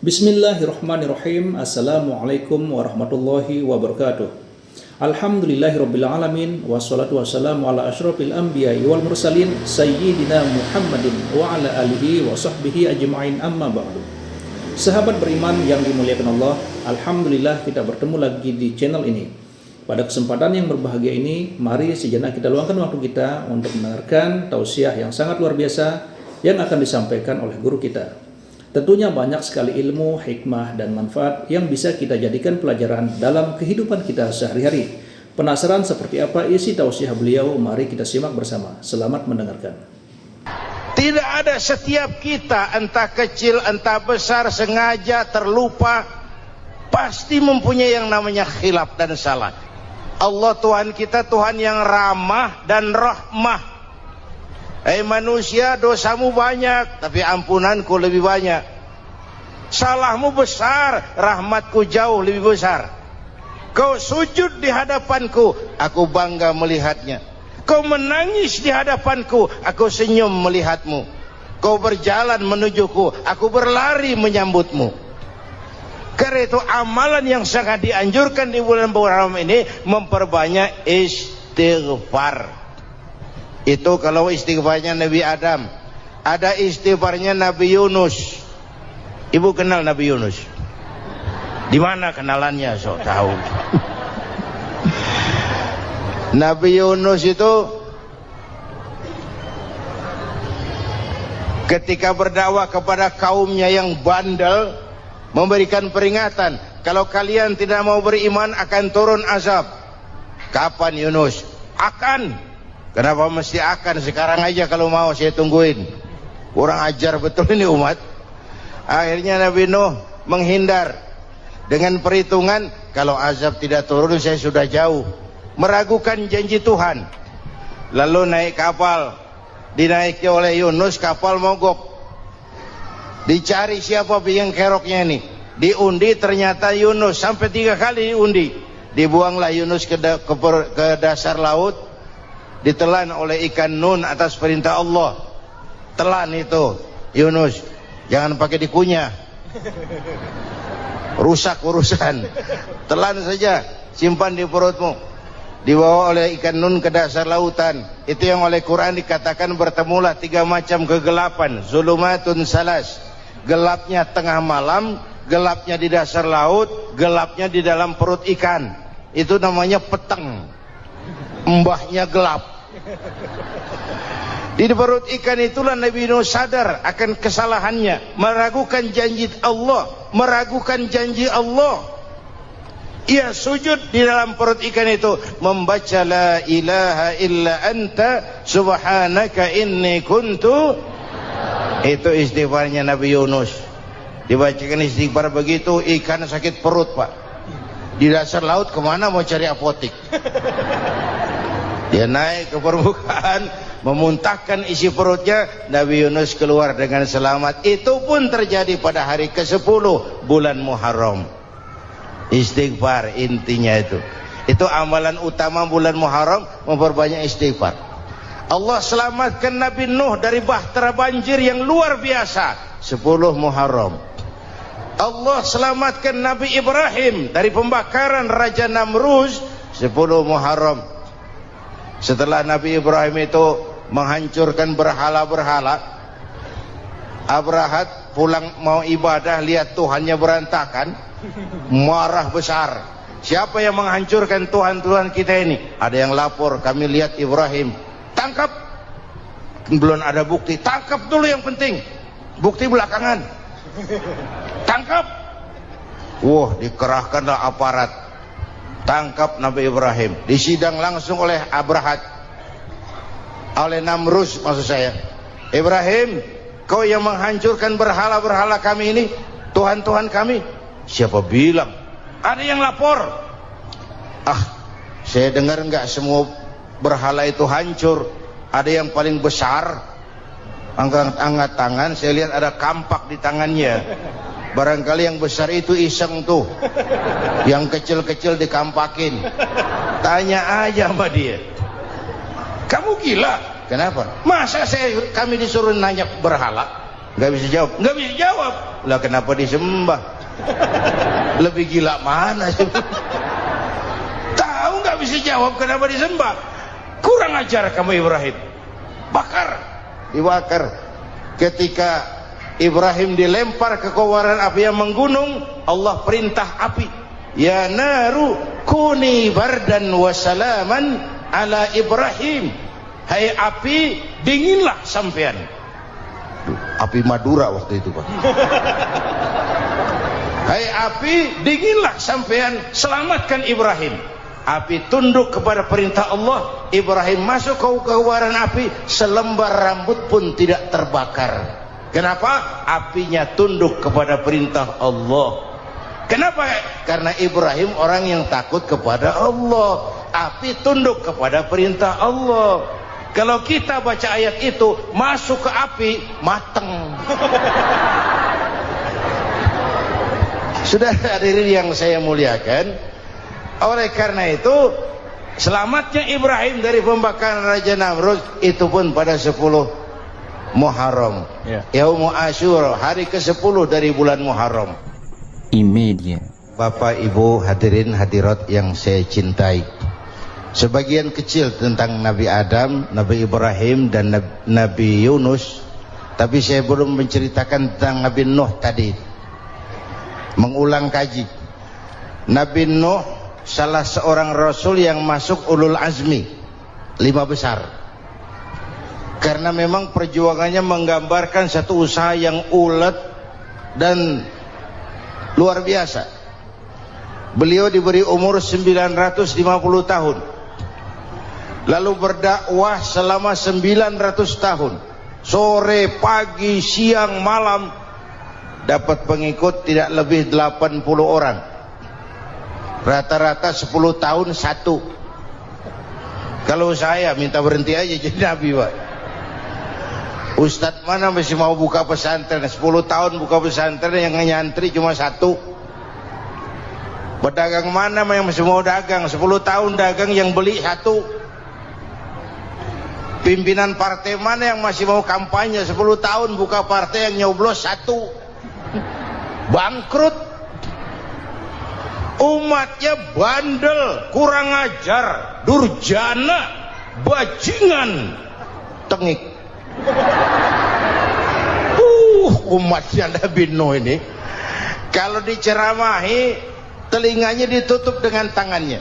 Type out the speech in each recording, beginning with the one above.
Bismillahirrahmanirrahim. Assalamualaikum warahmatullahi wabarakatuh. Alhamdulillahirabbil alamin wassalatu wassalamu ala asyrofil anbiya'i wal mursalin sayyidina Muhammadin wa ala alihi wa sahbihi ajma'in, amma ba'du. Sahabat beriman yang dimuliakan Allah, alhamdulillah kita bertemu lagi di channel ini. Pada kesempatan yang berbahagia ini, mari sejenak kita luangkan waktu kita untuk mendengarkan tausiah yang sangat luar biasa yang akan disampaikan oleh guru kita. Tentunya banyak sekali ilmu, hikmah, dan manfaat yang bisa kita jadikan pelajaran dalam kehidupan kita sehari-hari. Penasaran seperti apa isi tausiah beliau? Mari kita simak bersama. Selamat mendengarkan. Tidak ada, setiap kita, entah kecil, entah besar, sengaja, terlupa, pasti mempunyai yang namanya khilaf dan salah. Allah Tuhan kita Tuhan yang ramah dan rahmah. Manusia, dosamu banyak, tapi ampunanku lebih banyak. Salahmu besar, rahmatku jauh lebih besar. Kau sujud di hadapanku, aku bangga melihatnya. Kau menangis di hadapanku, aku senyum melihatmu. Kau berjalan menujuku, aku berlari menyambutmu. Karena itu amalan yang sangat dianjurkan di bulan Ramadan ini, memperbanyak istighfar. Itu kalau istighfarnya Nabi Adam. Ada istighfarnya Nabi Yunus. Ibu kenal Nabi Yunus? Di mana kenalannya? Sok tahu. Nabi Yunus itu ketika berdakwah kepada kaumnya yang bandel, memberikan peringatan, kalau kalian tidak mau beriman akan turun azab. Kapan Yunus? Akan. Kenapa mesti akan? Sekarang aja kalau mau saya tungguin. Kurang ajar betul ini umat. Akhirnya Nabi Nuh menghindar dengan perhitungan, kalau azab tidak turun saya sudah jauh. Meragukan janji Tuhan. Lalu naik kapal, dinaiki oleh Yunus, kapal mogok. Dicari siapa yang keroknya ini. Diundi, ternyata Yunus. Sampai 3 kali diundi. Dibuanglah Yunus ke dasar laut. Ditelan oleh ikan nun atas perintah Allah. Telan itu Yunus, jangan pakai dikunyah, rusak urusan. Telan saja, simpan di perutmu. Dibawa oleh ikan nun ke dasar lautan. Itu yang oleh Quran dikatakan bertemulah 3 macam kegelapan. Zulumatun salas, gelapnya tengah malam, gelapnya di dasar laut, gelapnya di dalam perut ikan. Itu namanya peteng, mbahnya gelap. Di perut ikan itulah Nabi Nuh sadar akan kesalahannya, meragukan janji Allah, meragukan janji Allah. Ia sujud di dalam perut ikan itu, membaca la ilaha illa anta subhanaka inni kuntu. Itu istighfarnya Nabi Yunus. Dibacakan istighfar begitu, ikan sakit perut, Pak. Di dasar laut kemana mau cari apotik? Dia naik ke permukaan, memuntahkan isi perutnya. Nabi Yunus keluar dengan selamat. Itu pun terjadi pada hari ke-10 bulan Muharram. Istighfar intinya itu. Itu amalan utama bulan Muharram, memperbanyak istighfar. Allah selamatkan Nabi Nuh dari bahtera banjir yang luar biasa 10 Muharram. Allah selamatkan Nabi Ibrahim dari pembakaran Raja Namrus 10 Muharram. Setelah Nabi Ibrahim itu menghancurkan berhala-berhala, Abrahat pulang mau ibadah, lihat Tuhannya berantakan, marah besar. Siapa yang menghancurkan Tuhan-Tuhan kita ini? Ada yang lapor, kami lihat Ibrahim. Tangkap. Belum ada bukti, tangkap dulu yang penting. Bukti belakangan. Tangkap. Wah, dikerahkanlah aparat. Tangkap Nabi Ibrahim, disidang langsung oleh Abrahat, oleh Namrus maksud saya. Ibrahim, kau yang menghancurkan berhala-berhala kami ini, Tuhan-Tuhan kami. Siapa bilang? Ada yang lapor. Saya dengar enggak semua berhala itu hancur. Ada yang paling besar, angkat tangan, saya lihat ada kampak di tangannya. Barangkali yang besar itu iseng tuh, yang kecil-kecil dikampakin. Tanya aja sama dia, kamu gila? Kenapa? Masa kami disuruh nanya berhala? Nggak bisa jawab. Nggak bisa jawab. Lah kenapa disembah? Lebih gila mana sih? Tahu nggak bisa jawab kenapa disembah? Kurang ajar kamu Ibrahim. Bakar, dibakar. Ketika Ibrahim dilempar ke kobaran api yang menggunung, Allah perintah api, ya naru kuni bardan wa salaman ala Ibrahim. Hai api, dinginlah sampean. Api Madura waktu itu, Pak. Hai api, dinginlah sampean, selamatkan Ibrahim. Api tunduk kepada perintah Allah. Ibrahim masuk ke kobaran api, selembar rambut pun tidak terbakar. Kenapa? Apinya tunduk kepada perintah Allah. Kenapa? Karena Ibrahim orang yang takut kepada Allah. Api tunduk kepada perintah Allah. Kalau kita baca ayat itu, masuk ke api, mateng. Sudah hadirin yang saya muliakan, oleh karena itu selamatnya Ibrahim dari pembakaran Raja Namrud itu pun pada 10 Muharram, Yaumul Asyura, hari ke-10 dari bulan Muharram. Imedia. Bapak Ibu hadirin hadirat yang saya cintai, sebagian kecil tentang Nabi Adam, Nabi Ibrahim dan Nabi Yunus, tapi saya belum menceritakan tentang Nabi Nuh tadi. Mengulang kaji. Nabi Nuh salah seorang rasul yang masuk ulul azmi, 5 besar. Karena memang perjuangannya menggambarkan satu usaha yang ulet dan luar biasa. Beliau diberi umur 950 tahun. Lalu berdakwah selama 900 tahun. Sore, pagi, siang, malam, dapat pengikut tidak lebih 80 orang. Rata-rata 10 tahun satu. Kalau saya minta berhenti aja jadi nabi, Pak. Ustadz mana masih mau buka pesantren? 10 tahun buka pesantren, yang nyantri cuma satu. Pedagang mana yang masih mau dagang? 10 tahun dagang, yang beli satu. Pimpinan partai mana yang masih mau kampanye? 10 tahun buka partai, yang nyoblos satu. Bangkrut. Umatnya bandel, kurang ajar, durjana, bajingan, tengik. Umatnya Nabi Nuh ini kalau diceramahi, telinganya ditutup dengan tangannya.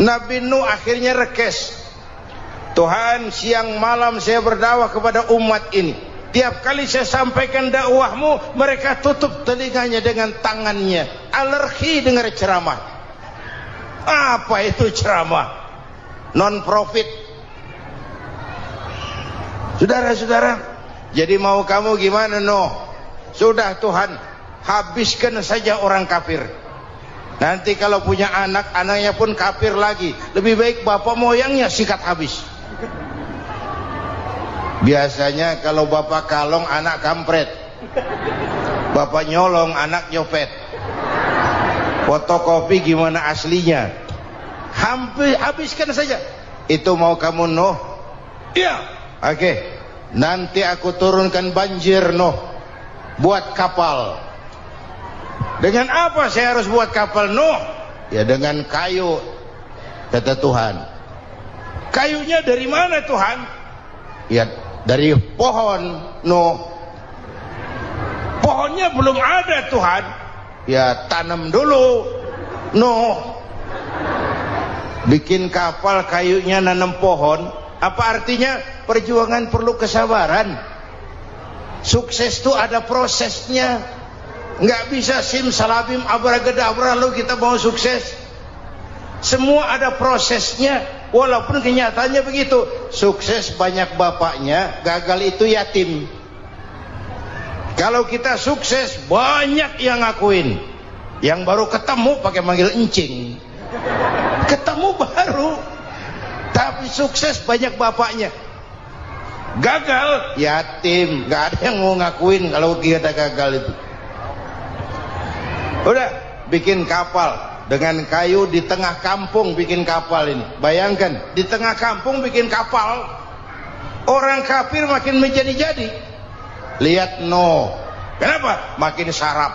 Nabi Nuh akhirnya rekes. Tuhan, siang malam saya berdakwah kepada umat ini. Tiap kali saya sampaikan dakwahmu, mereka tutup telinganya dengan tangannya. Alergi dengar ceramah. Apa itu ceramah? Non profit. Saudara-saudara, jadi mau kamu gimana, Nuh? Sudah Tuhan, habiskan saja orang kafir. Nanti kalau punya anak, anaknya pun kafir lagi. Lebih baik bapak moyangnya sikat habis. Biasanya kalau bapak kalong, anak kampret. Bapak nyolong, anak nyopet. Fotokopi gimana aslinya? Hampir habiskan saja. Itu mau kamu, Nuh? Iya. Oke. Nanti aku turunkan banjir, Nuh. Buat kapal. Dengan apa saya harus buat kapal, Nuh? Ya dengan kayu, kata Tuhan. Kayunya dari mana, Tuhan? Ya dari pohon, Nuh. Pohonnya belum ada, Tuhan. Ya tanam dulu, Nuh. Bikin kapal, kayunya nanam pohon. Apa artinya? Perjuangan perlu kesabaran. Sukses itu ada prosesnya. Nggak bisa simsalabim abracadabra lalu kita mau sukses. Semua ada prosesnya. Walaupun kenyataannya begitu. Sukses banyak bapaknya, gagal itu yatim. Kalau kita sukses banyak yang ngakuin. Yang baru ketemu pakai manggil encing. Ketemu baru, tapi sukses banyak bapaknya. Gagal yatim, nggak ada yang mau ngakuin kalau kita gagal itu. Udah bikin kapal dengan kayu di tengah kampung, bikin kapal ini. Bayangkan di tengah kampung bikin kapal. Orang kafir makin menjadi-jadi. Lihat Nuh, kenapa? Makin sarap.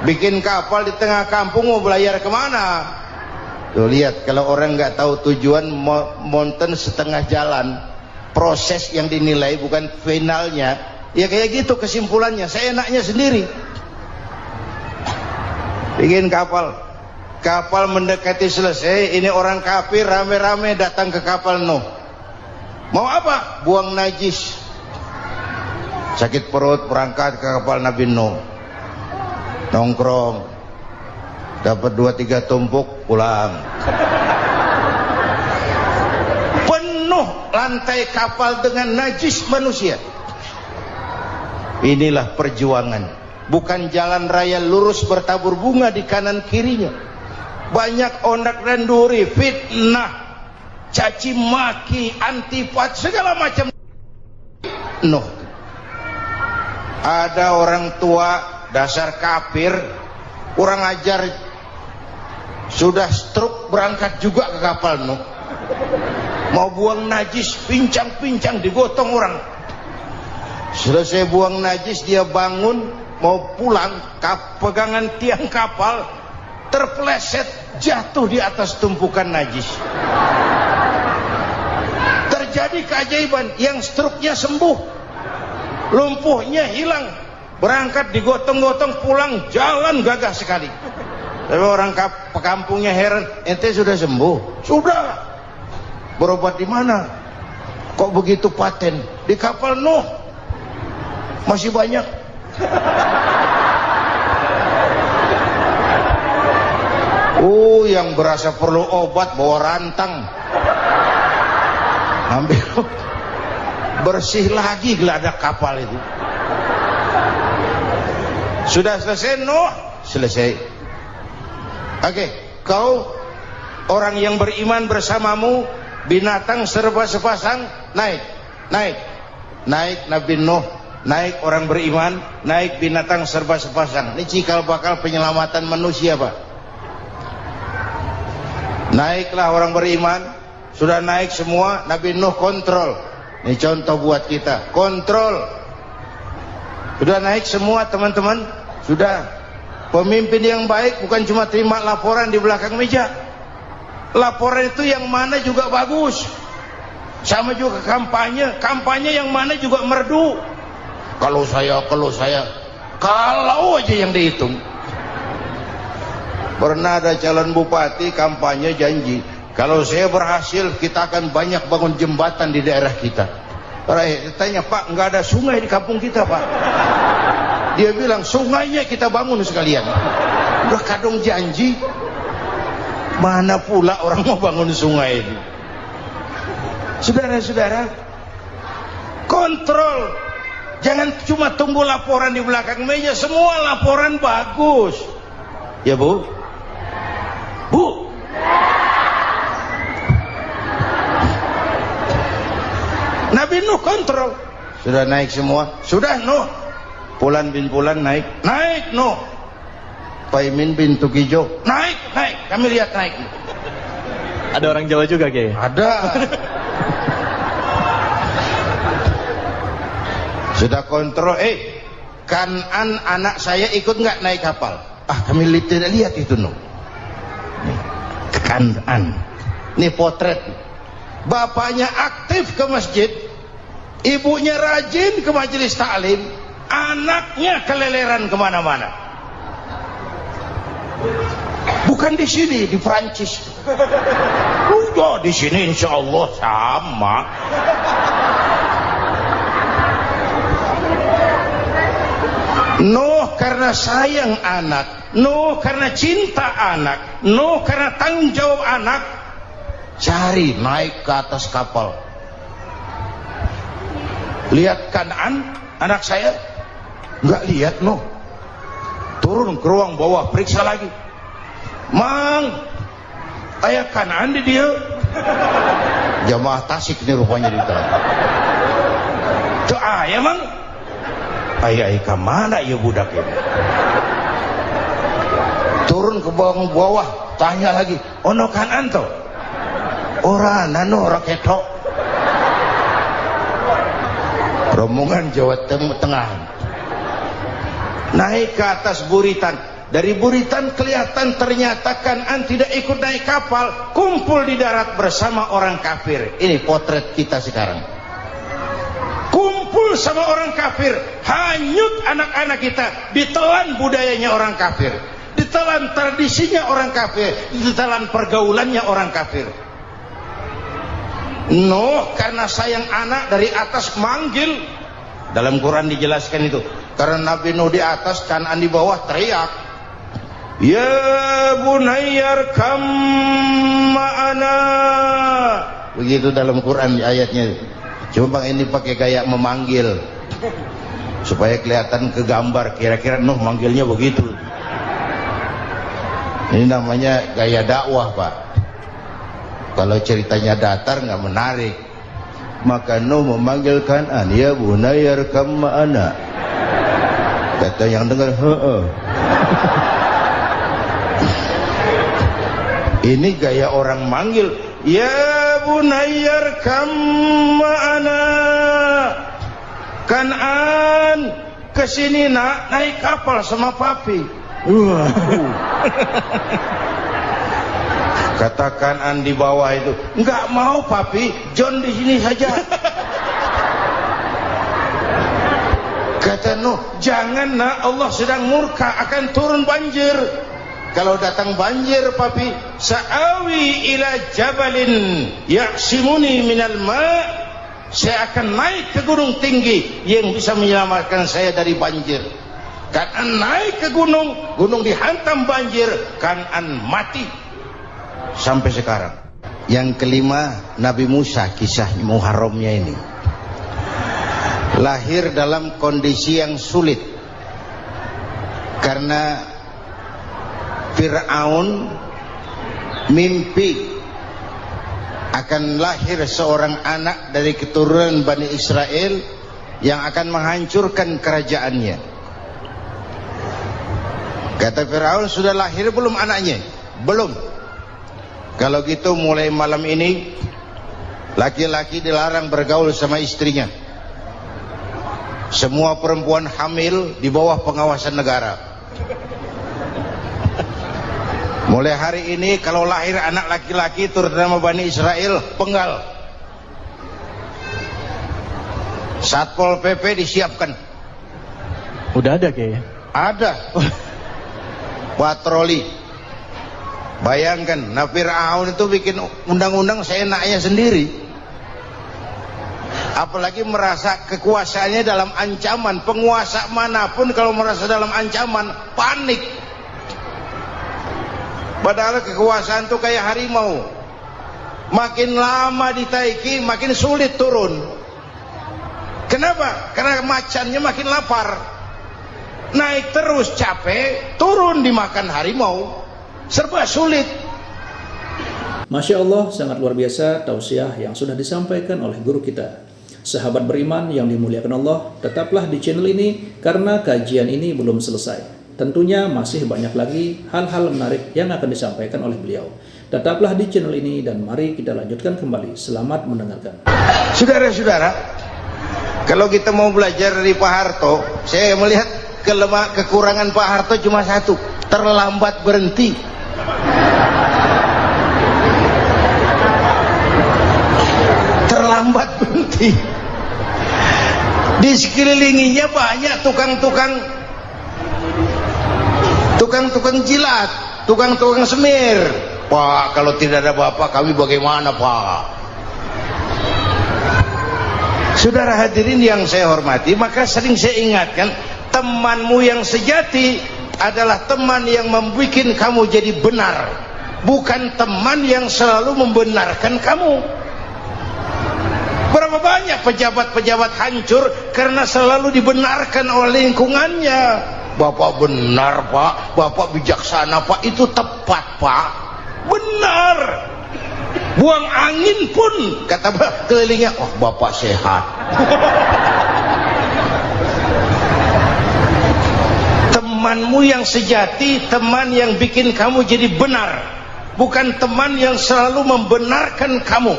Bikin kapal di tengah kampung, mau belayar kemana? Tuh lihat, kalau orang nggak tahu tujuan, mountain setengah jalan, proses yang dinilai bukan finalnya, ya kayak gitu kesimpulannya. Saya enaknya sendiri. Bikin kapal, kapal mendekati selesai, ini orang kafir rame-rame datang ke kapal Nuh. Mau apa? Buang najis. Sakit perut, berangkat ke kapal Nabi Nuh. Nongkrong, dapat 2-3 tumpuk, pulang. Penuh lantai kapal dengan najis manusia. Inilah perjuangan. Bukan jalan raya lurus bertabur bunga di kanan kirinya. Banyak ondak dan duri, fitnah, caci maki, antipat, segala macam. Nuh. Ada orang tua dasar kafir, kurang ajar, sudah stroke berangkat juga ke kapal Nuh. Mau buang najis, pincang-pincang, digotong orang. Selesai buang najis, dia bangun mau pulang, pegangan tiang kapal terpeleset, jatuh di atas tumpukan najis. Terjadi keajaiban, yang stroke-nya sembuh, lumpuhnya hilang. Berangkat digotong-gotong, pulang jalan gagah sekali. Tapi orang pekampungnya heran, ente sudah sembuh? Sudah. Berobat di mana? Kok begitu paten? Di kapal Nuh. Masih banyak. Yang berasa perlu obat bawa rantang. Ambil. Bersih lagi geladak kapal itu. Sudah selesai Nuh? Selesai. Oke, kau orang yang beriman bersamamu, binatang serba sepasang, naik Nabi Nuh, naik orang beriman, naik binatang serba sepasang. Ini cikal bakal penyelamatan manusia, Pak. Naiklah orang beriman, sudah naik semua, Nabi Nuh kontrol. Ini contoh buat kita, kontrol. Sudah naik semua teman-teman, sudah. Pemimpin yang baik bukan cuma terima laporan di belakang meja. Laporan itu yang mana juga bagus. Sama juga kampanye, kampanye yang mana juga merdu. Kalau aja yang dihitung. Pernah ada calon bupati kampanye janji, kalau saya berhasil kita akan banyak bangun jembatan di daerah kita. Rakyat tanya, Pak, nggak ada sungai di kampung kita, Pak. Dia bilang, sungainya kita bangun sekalian. Udah kadung janji, mana pula orang mau bangun sungai itu. Saudara-saudara, kontrol. Jangan cuma tunggu laporan di belakang meja. Semua laporan bagus. Ya Bu? Bu? Nabi Nuh kontrol. Sudah naik semua? Sudah Nuh. Pulan bin Pulan naik. Naik Nuh. Paimin bin Tukijo. Naik. Kami lihat naik. Ada orang Jawa juga, Kiai? Ada. Sudah kontrol. Kanan anak saya ikut nggak naik kapal? Kami tidak lihat itu Nuh. Kanan. Ini potret. Bapaknya aktif ke masjid, ibunya rajin ke majelis taklim, anaknya keleleran kemana-mana. Bukan di sini, di Prancis. Udah di sini insya Allah sama. Nuh karena sayang anak, Nuh karena cinta anak, Nuh karena tanggung jawab anak, cari naik ke atas kapal. Lihat Kanaan, anak saya, nggak lihat Nuh. Turun ke ruang bawah, periksa lagi. Mang, ayah Kanaan di dia. Jamaah Tasik ini rupanya di dalam. Tuh ayah Mang. Ayah kemana ya budak ini? Turun ke bawah, tanya lagi. Ono Kanaan toh? Ora nano raketok. rombongan Jawa Tengah naik ke atas buritan. Dari buritan kelihatan ternyata Kan'an tidak ikut naik kapal, kumpul di darat bersama orang kafir. Ini potret kita sekarang, kumpul sama orang kafir, hanyut anak-anak kita, ditelan budayanya orang kafir, ditelan tradisinya orang kafir, ditelan pergaulannya orang kafir. Nuh karena sayang anak dari atas manggil. Dalam Quran dijelaskan itu, karena Nabi Nuh di atas, Kan'an di bawah, teriak, ya bunayyar kam ma'ana. Begitu dalam Quran ayatnya. Cuma Bang ini pakai gaya memanggil supaya kelihatan kegambar, kira-kira Nuh manggilnya begitu. Ini namanya gaya dakwah, Pak. Kalau ceritanya datar nggak menarik. Maka Nuh memanggil Kan'an, ya bunayyar kam ma'ana. Kata yang dengar, heeh. Ini gaya orang manggil, ya bunayyar kam ma'ana. Kan'an kesini nak, naik kapal sama papi. Kata Kan'an di bawah itu, enggak mau papi, John di sini saja. Kata Nuh, jangan nak, Allah sedang murka, akan turun banjir. Kalau datang banjir papi, sa'awi ila jabalin ya'simuni minal ma', saya akan naik ke gunung tinggi yang bisa menyelamatkan saya dari banjir. Kan'an naik ke gunung, gunung dihantam banjir, Kan'an mati sampai sekarang. Yang kelima, Nabi Musa, kisah Muharramnya ini lahir dalam kondisi yang sulit karena Fir'aun mimpi akan lahir seorang anak dari keturunan Bani Israel yang akan menghancurkan kerajaannya. Kata Fir'aun, sudah lahir belum anaknya? Belum. Kalau gitu mulai malam ini laki-laki dilarang bergaul sama istrinya. Semua perempuan hamil di bawah pengawasan negara. Mulai hari ini kalau lahir anak laki-laki terutama Bani Israel, penggal. Satpol PP disiapkan. Udah ada kayaknya. Ada. Patroli. Bayangkan, nah Fir'aun itu bikin undang-undang seenaknya sendiri. Apalagi merasa kekuasaannya dalam ancaman. Penguasa manapun kalau merasa dalam ancaman, panik. Padahal kekuasaan itu kayak harimau, makin lama ditaiki makin sulit turun. Kenapa? Karena macannya makin lapar, naik terus capek, turun dimakan harimau, serba sulit. Masya Allah, sangat luar biasa tausiah yang sudah disampaikan oleh guru kita. Sahabat beriman yang dimuliakan Allah, tetaplah di channel ini karena kajian ini belum selesai. Tentunya masih banyak lagi hal-hal menarik yang akan disampaikan oleh beliau. Tetaplah di channel ini dan mari kita lanjutkan kembali. Selamat mendengarkan. Saudara-saudara, kalau kita mau belajar dari Pak Harto, saya melihat kekurangan Pak Harto cuma satu, terlambat berhenti. Terlambat berhenti. Di sekelilinginya banyak tukang-tukang jilat, tukang-tukang semir. Pak, kalau tidak ada bapak kami bagaimana, Pak? Saudara hadirin yang saya hormati, maka sering saya ingatkan, temanmu yang sejati adalah teman yang membuat kamu jadi benar, bukan teman yang selalu membenarkan kamu. Berapa banyak pejabat-pejabat hancur karena selalu dibenarkan oleh lingkungannya. Bapak benar, Pak. Bapak bijaksana, Pak. Itu tepat, Pak. Benar. Buang angin pun kata kelilingnya, oh Bapak sehat. Temanmu yang sejati, teman yang bikin kamu jadi benar, bukan teman yang selalu membenarkan kamu.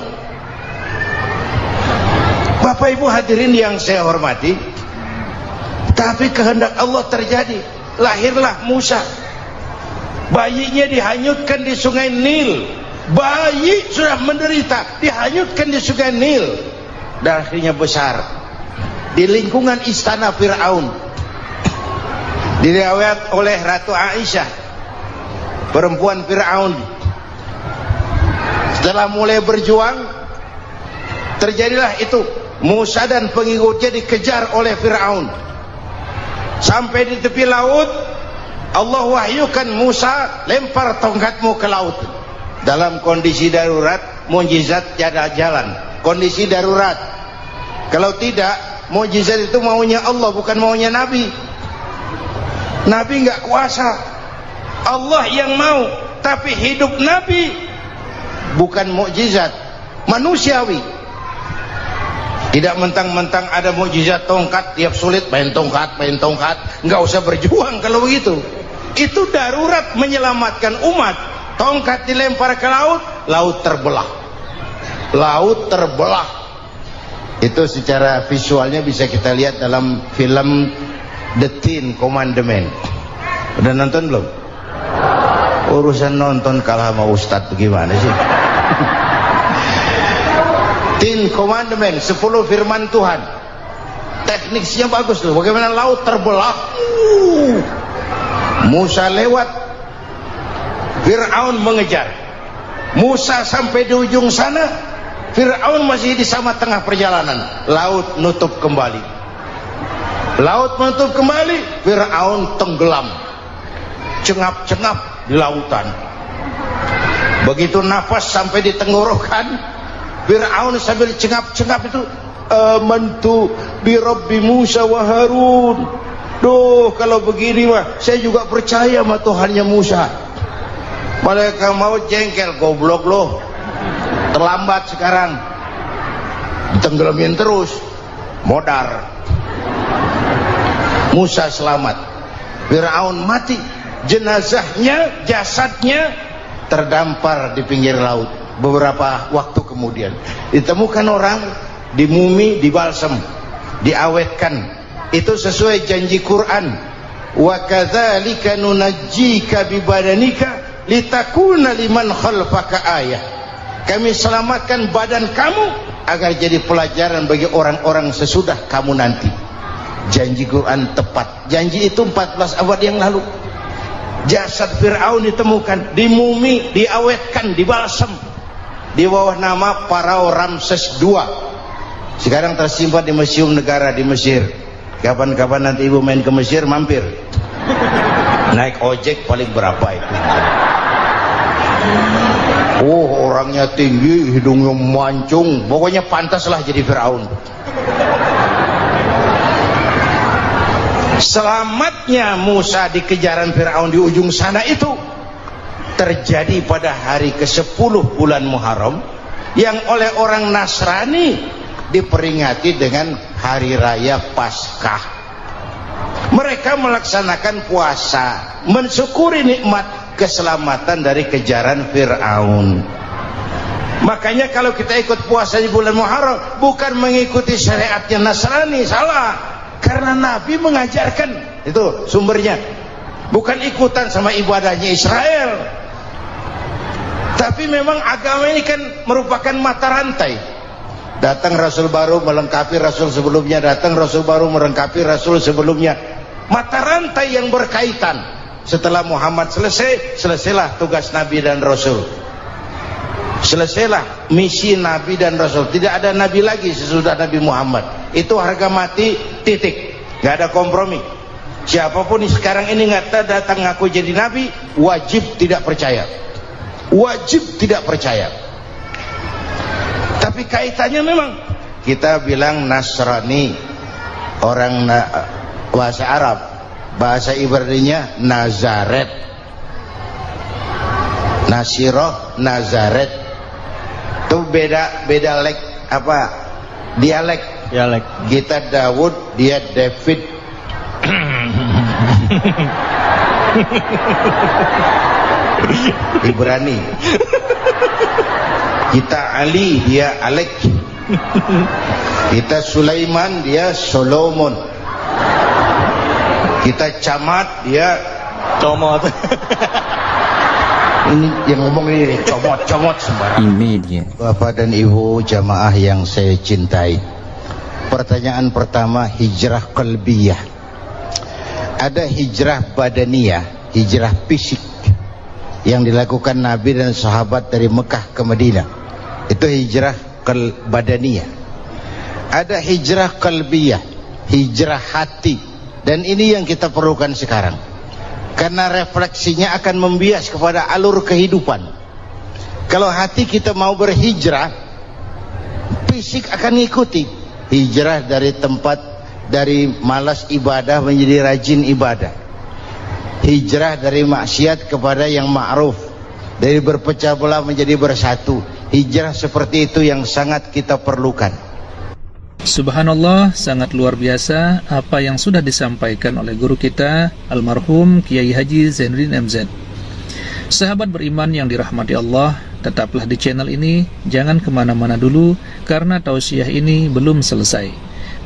Bapak Bapak Ibu hadirin yang saya hormati, tapi kehendak Allah terjadi. Lahirlah Musa. Bayinya dihanyutkan di sungai Nil. Bayi sudah menderita, dihanyutkan di sungai Nil. Dan akhirnya besar di lingkungan istana Fir'aun. Diriwayat oleh Ratu Aisyah, perempuan Fir'aun, setelah mulai berjuang, terjadilah itu. Musa dan pengikutnya dikejar oleh Fir'aun. Sampai di tepi laut, Allah wahyukan, Musa, lempar tongkatmu ke laut. Dalam kondisi darurat, mukjizat tiada jalan. Kondisi darurat. Kalau tidak, mukjizat itu maunya Allah, bukan maunya Nabi. Nabi nggak kuasa, Allah yang mau. Tapi hidup Nabi bukan mukjizat, manusiawi. Tidak mentang-mentang ada mukjizat tongkat, tiap sulit main tongkat, nggak usah berjuang kalau begitu. Itu darurat menyelamatkan umat. Tongkat dilempar ke laut, laut terbelah. Laut terbelah. Itu secara visualnya bisa kita lihat dalam film The Ten Commandments. Udah nonton belum? Urusan nonton kalah sama Ustadz bagaimana sih? Ten Commandments, 10 firman Tuhan. Tekniknya bagus loh. Bagaimana laut terbelah. Musa lewat, Fir'aun mengejar. Musa sampai di ujung sana, Fir'aun masih di sama tengah perjalanan. Laut nutup kembali. Laut menutup kembali, Fir'aun tenggelam, cengap-cengap di lautan. Begitu nafas sampai di tenggorokan, Fir'aun sambil cengap-cengap itu, amantu bi Rabbi Musa wa Harun. Duh, kalau begini mah saya juga percaya sama Tuhannya Musa. Malaikat maut jengkel, goblok loh, terlambat sekarang, ditenggelamin terus, modar. Musa selamat, Fir'aun mati, jenazahnya, jasadnya terdampar di pinggir laut. Beberapa waktu kemudian ditemukan orang, dimumi, dibalsem, diawetkan. Itu sesuai janji Quran, wa kadzalika nunajjika bibadanika litakuna liman khalfaka ayah. Kami selamatkan badan kamu agar jadi pelajaran bagi orang-orang sesudah kamu nanti. Janji Quran tepat. Janji itu 14 abad yang lalu. Jasad Fir'aun ditemukan, dimumi, diawetkan, dibalsem di bawah nama Pharao Ramses II. Sekarang tersimpan di Museum Negara di Mesir. Kapan-kapan nanti ibu main ke Mesir, mampir. Naik ojek paling berapa itu? Oh, orangnya tinggi, hidungnya mancung, pokoknya pantaslah jadi Fir'aun. Selamatnya Musa di kejaran Fir'aun di ujung sana itu terjadi pada hari ke-10 bulan Muharram, yang oleh orang Nasrani diperingati dengan hari raya Paskah. Mereka melaksanakan puasa, mensyukuri nikmat keselamatan dari kejaran Fir'aun. Makanya kalau kita ikut puasa di bulan Muharram, bukan mengikuti syariatnya Nasrani, salah. Karena Nabi mengajarkan, itu sumbernya, bukan ikutan sama ibadahnya Israel. Tapi memang agama ini kan merupakan mata rantai. Datang Rasul baru melengkapi Rasul sebelumnya, datang Rasul baru melengkapi Rasul sebelumnya. Mata rantai yang berkaitan. Setelah Muhammad selesai, selesailah tugas Nabi dan Rasul. Selesailah misi Nabi dan Rasul. Tidak ada Nabi lagi sesudah Nabi Muhammad. Itu harga mati, titik. Gak ada kompromi. Siapapun sekarang ini nggak datang ngaku jadi Nabi, wajib tidak percaya. Wajib tidak percaya. Tapi kaitannya memang, kita bilang Nasrani, orang bahasa Arab, bahasa Ibraninya Nazaret, Nasiroh, Nazaret. Itu beda dialek. Kita Daud, dia David. Ibrani. Kita Ali, dia Alek. Kita Sulaiman, dia Solomon. Kita Camat, dia Comot. ini yang ngomong ini comot sembarang. Ini dia. Bapak dan Ibu jamaah yang saya cintai, pertanyaan pertama, hijrah qalbiyah. Ada hijrah badaniyah, hijrah fisik yang dilakukan Nabi dan sahabat dari Mekah ke Madinah. Itu hijrah badaniyah. Ada hijrah qalbiyah, hijrah hati. Dan ini yang kita perlukan sekarang, karena refleksinya akan membias kepada alur kehidupan. Kalau hati kita mau berhijrah, fisik akan ngikuti. Hijrah dari tempat, dari malas ibadah menjadi rajin ibadah. Hijrah dari maksiat kepada yang ma'ruf, dari berpecah belah menjadi bersatu. Hijrah seperti itu yang sangat kita perlukan. Subhanallah, sangat luar biasa apa yang sudah disampaikan oleh guru kita almarhum Kiai Haji Zainuddin MZ. Sahabat beriman yang dirahmati Allah, tetaplah di channel ini, jangan kemana-mana dulu karena tausiah ini belum selesai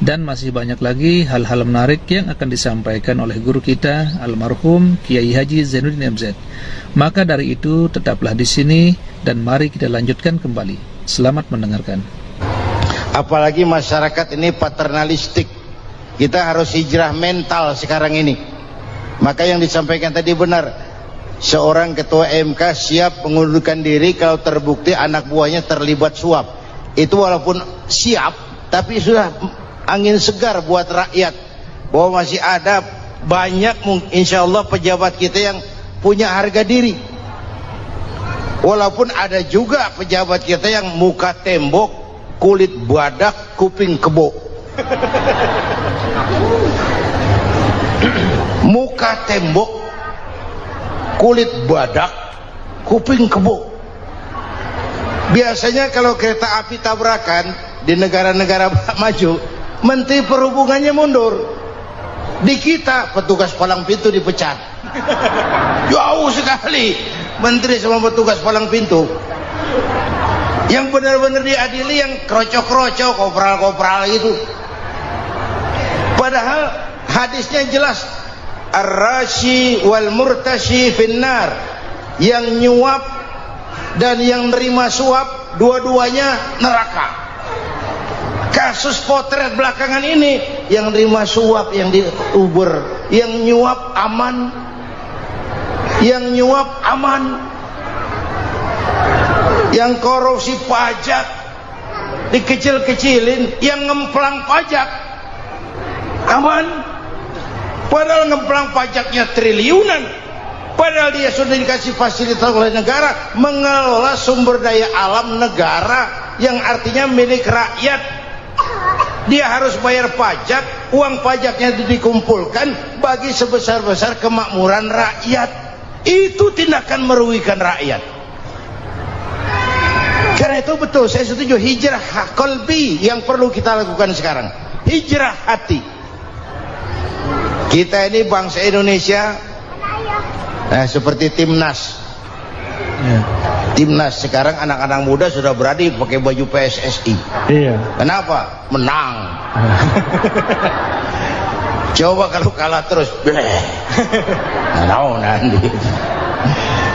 dan masih banyak lagi hal-hal menarik yang akan disampaikan oleh guru kita almarhum Kiai Haji Zainuddin MZ. Maka dari itu tetaplah di sini dan mari kita lanjutkan kembali. Selamat mendengarkan. Apalagi masyarakat ini paternalistik. Kita harus hijrah mental sekarang ini. Maka yang disampaikan tadi benar. Seorang ketua MK siap mengundurkan diri kalau terbukti anak buahnya terlibat suap. Itu walaupun siap, tapi sudah angin segar buat rakyat, bahwa masih ada banyak insya Allah pejabat kita yang punya harga diri. Walaupun ada juga pejabat kita yang muka tembok, kulit badak, kuping kebo. Muka tembok, kulit badak, kuping kebo. Biasanya kalau kereta api tabrakan di negara-negara maju, menteri perhubungannya mundur. Di kita petugas palang pintu dipecat. Jauh sekali menteri sama petugas palang pintu. Yang benar-benar diadili yang krocok-krocok, kopral-kopral itu. Padahal hadisnya jelas, ar-rashi wal murtashi finnar. Yang nyuap dan yang nerima suap, dua-duanya neraka. Kasus potret belakangan ini, yang nerima suap yang diuber, yang nyuap aman, yang nyuap aman. Yang korupsi pajak dikecil-kecilin, yang ngemplang pajak aman. Padahal ngemplang pajaknya triliunan, padahal dia sudah dikasih fasilitas oleh negara mengelola sumber daya alam negara yang artinya milik rakyat. Dia harus bayar pajak, uang pajaknya dikumpulkan bagi sebesar-besar kemakmuran rakyat. Itu tindakan merugikan rakyat. Karena itu betul, saya setuju, hijrah qalbi yang perlu kita lakukan sekarang. Hijrah hati. Kita ini bangsa Indonesia, seperti timnas. Timnas sekarang anak-anak muda sudah berani pakai baju PSSI. Iya. Kenapa? Menang. Coba kalau kalah terus, nanti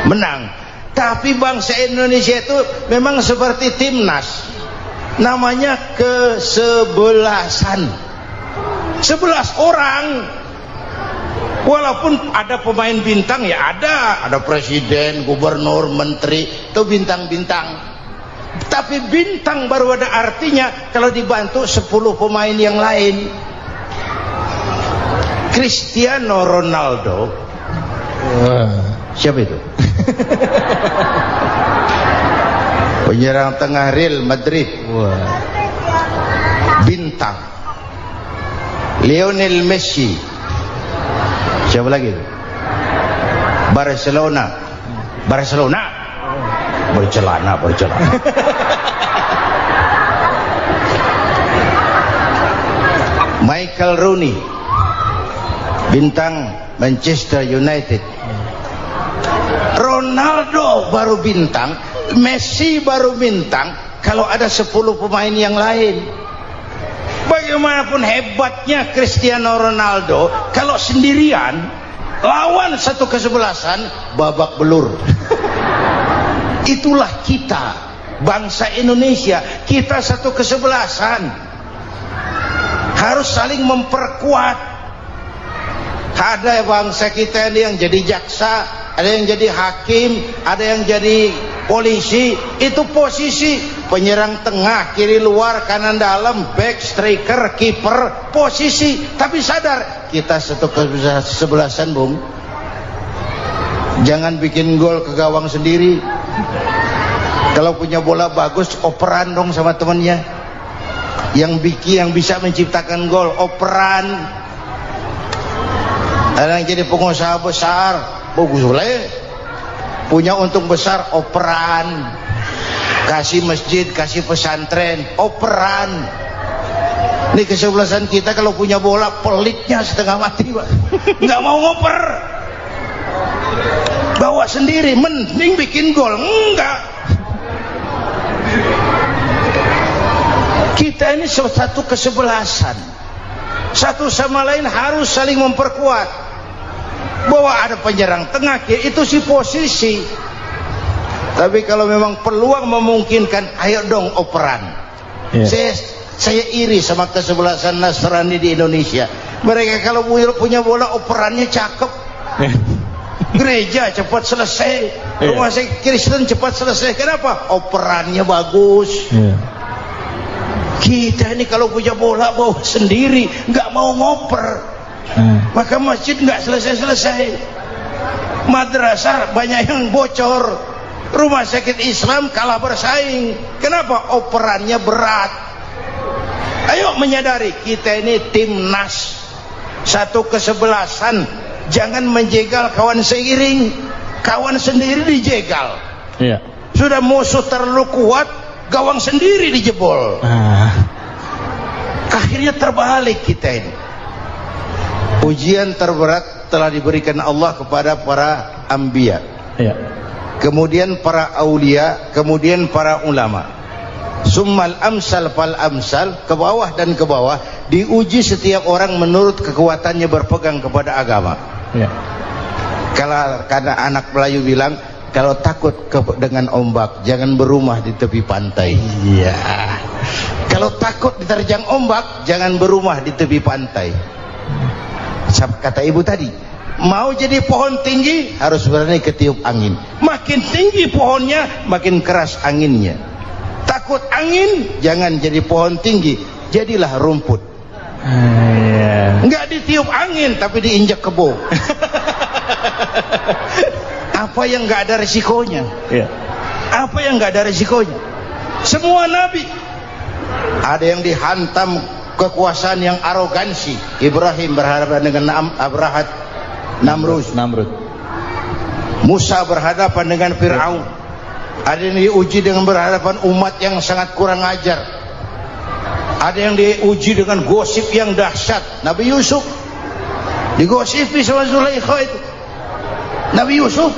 menang. Tapi bangsa Indonesia itu memang seperti timnas, namanya kesebelasan, 11 orang. Walaupun ada pemain bintang, ya ada presiden, gubernur, menteri, itu bintang-bintang. Tapi bintang baru ada artinya kalau dibantu 10 pemain yang lain. Cristiano Ronaldo, siapa itu? Penyerang tengah Real Madrid. Bintang. Lionel Messi. Siapa lagi? Barcelona. Bercelana. Michael Rooney, bintang Manchester United. Ronaldo baru bintang, Messi baru bintang kalau ada 10 pemain yang lain. bagaimanapun hebatnya Cristiano Ronaldo, kalau sendirian lawan satu kesebelasan, babak belur. Itulah kita, bangsa Indonesia. Kita satu kesebelasan, harus saling memperkuat. Ada bangsa kita ini yang jadi jaksa, ada yang jadi hakim, ada yang jadi polisi. Itu posisi penyerang tengah, kiri luar, kanan dalam, back, striker, kiper, posisi. Tapi sadar, kita satu kesebelasan, Bung. Jangan bikin gol ke gawang sendiri. Kalau punya bola bagus, operan dong sama temennya. Yang bisa menciptakan gol, operan. Ada yang jadi pengusaha besar, bagus boleh. Punya untung besar, operan. Kasih masjid, kasih pesantren, operan. Ini kesebelasan kita kalau punya bola, pelitnya setengah mati, Pak. Nggak mau ngoper. Bawa sendiri, mending bikin gol. Enggak. Kita ini satu kesebelasan. Satu sama lain harus saling memperkuat. Bahwa ada penyerang tengah, itu sih posisi. Tapi kalau memang peluang memungkinkan, ayo dong operan. Saya iri sama kesebelasan Nasrani di Indonesia. Mereka kalau punya bola, operannya cakep. Gereja cepat selesai, rumah sakit Kristen cepat selesai. Kenapa? Operannya bagus. Kita ini kalau punya bola bawa sendiri, nggak mau ngoper. Maka masjid nggak selesai-selesai, madrasah banyak yang bocor, rumah sakit Islam kalah bersaing. Kenapa? Operannya berat. Ayo menyadari, kita ini timnas, satu kesebelasan. Jangan menjegal kawan seiring, kawan sendiri dijegal. Sudah musuh terlalu kuat, gawang sendiri dijebol. Akhirnya terbalik kita ini. Ujian terberat telah diberikan Allah kepada para anbiya, kemudian para aulia, kemudian para ulama. Summal amsal fal amsal, ke bawah dan ke bawah. Diuji setiap orang menurut kekuatannya berpegang kepada agama. Kalau karena anak Melayu bilang, kalau takut dengan ombak, jangan berumah di tepi pantai. Kalau takut diterjang ombak, jangan berumah di tepi pantai. Kata ibu tadi, mau jadi pohon tinggi harus berani ketiup angin. Makin tinggi pohonnya, makin keras anginnya. Takut angin, jangan jadi pohon tinggi, jadilah rumput. Nggak ditiup angin, tapi diinjak kebo. Apa yang nggak ada resikonya? Apa yang nggak ada resikonya? Semua nabi ada yang dihantam kekuasaan yang arogansi. Ibrahim berhadapan dengan Namrud. Musa berhadapan dengan Fir'aun. Ada yang diuji dengan berhadapan umat yang sangat kurang ajar. Ada yang diuji dengan gosip yang dahsyat. Nabi Yusuf digosipi sama Zulaikha itu. Nabi Yusuf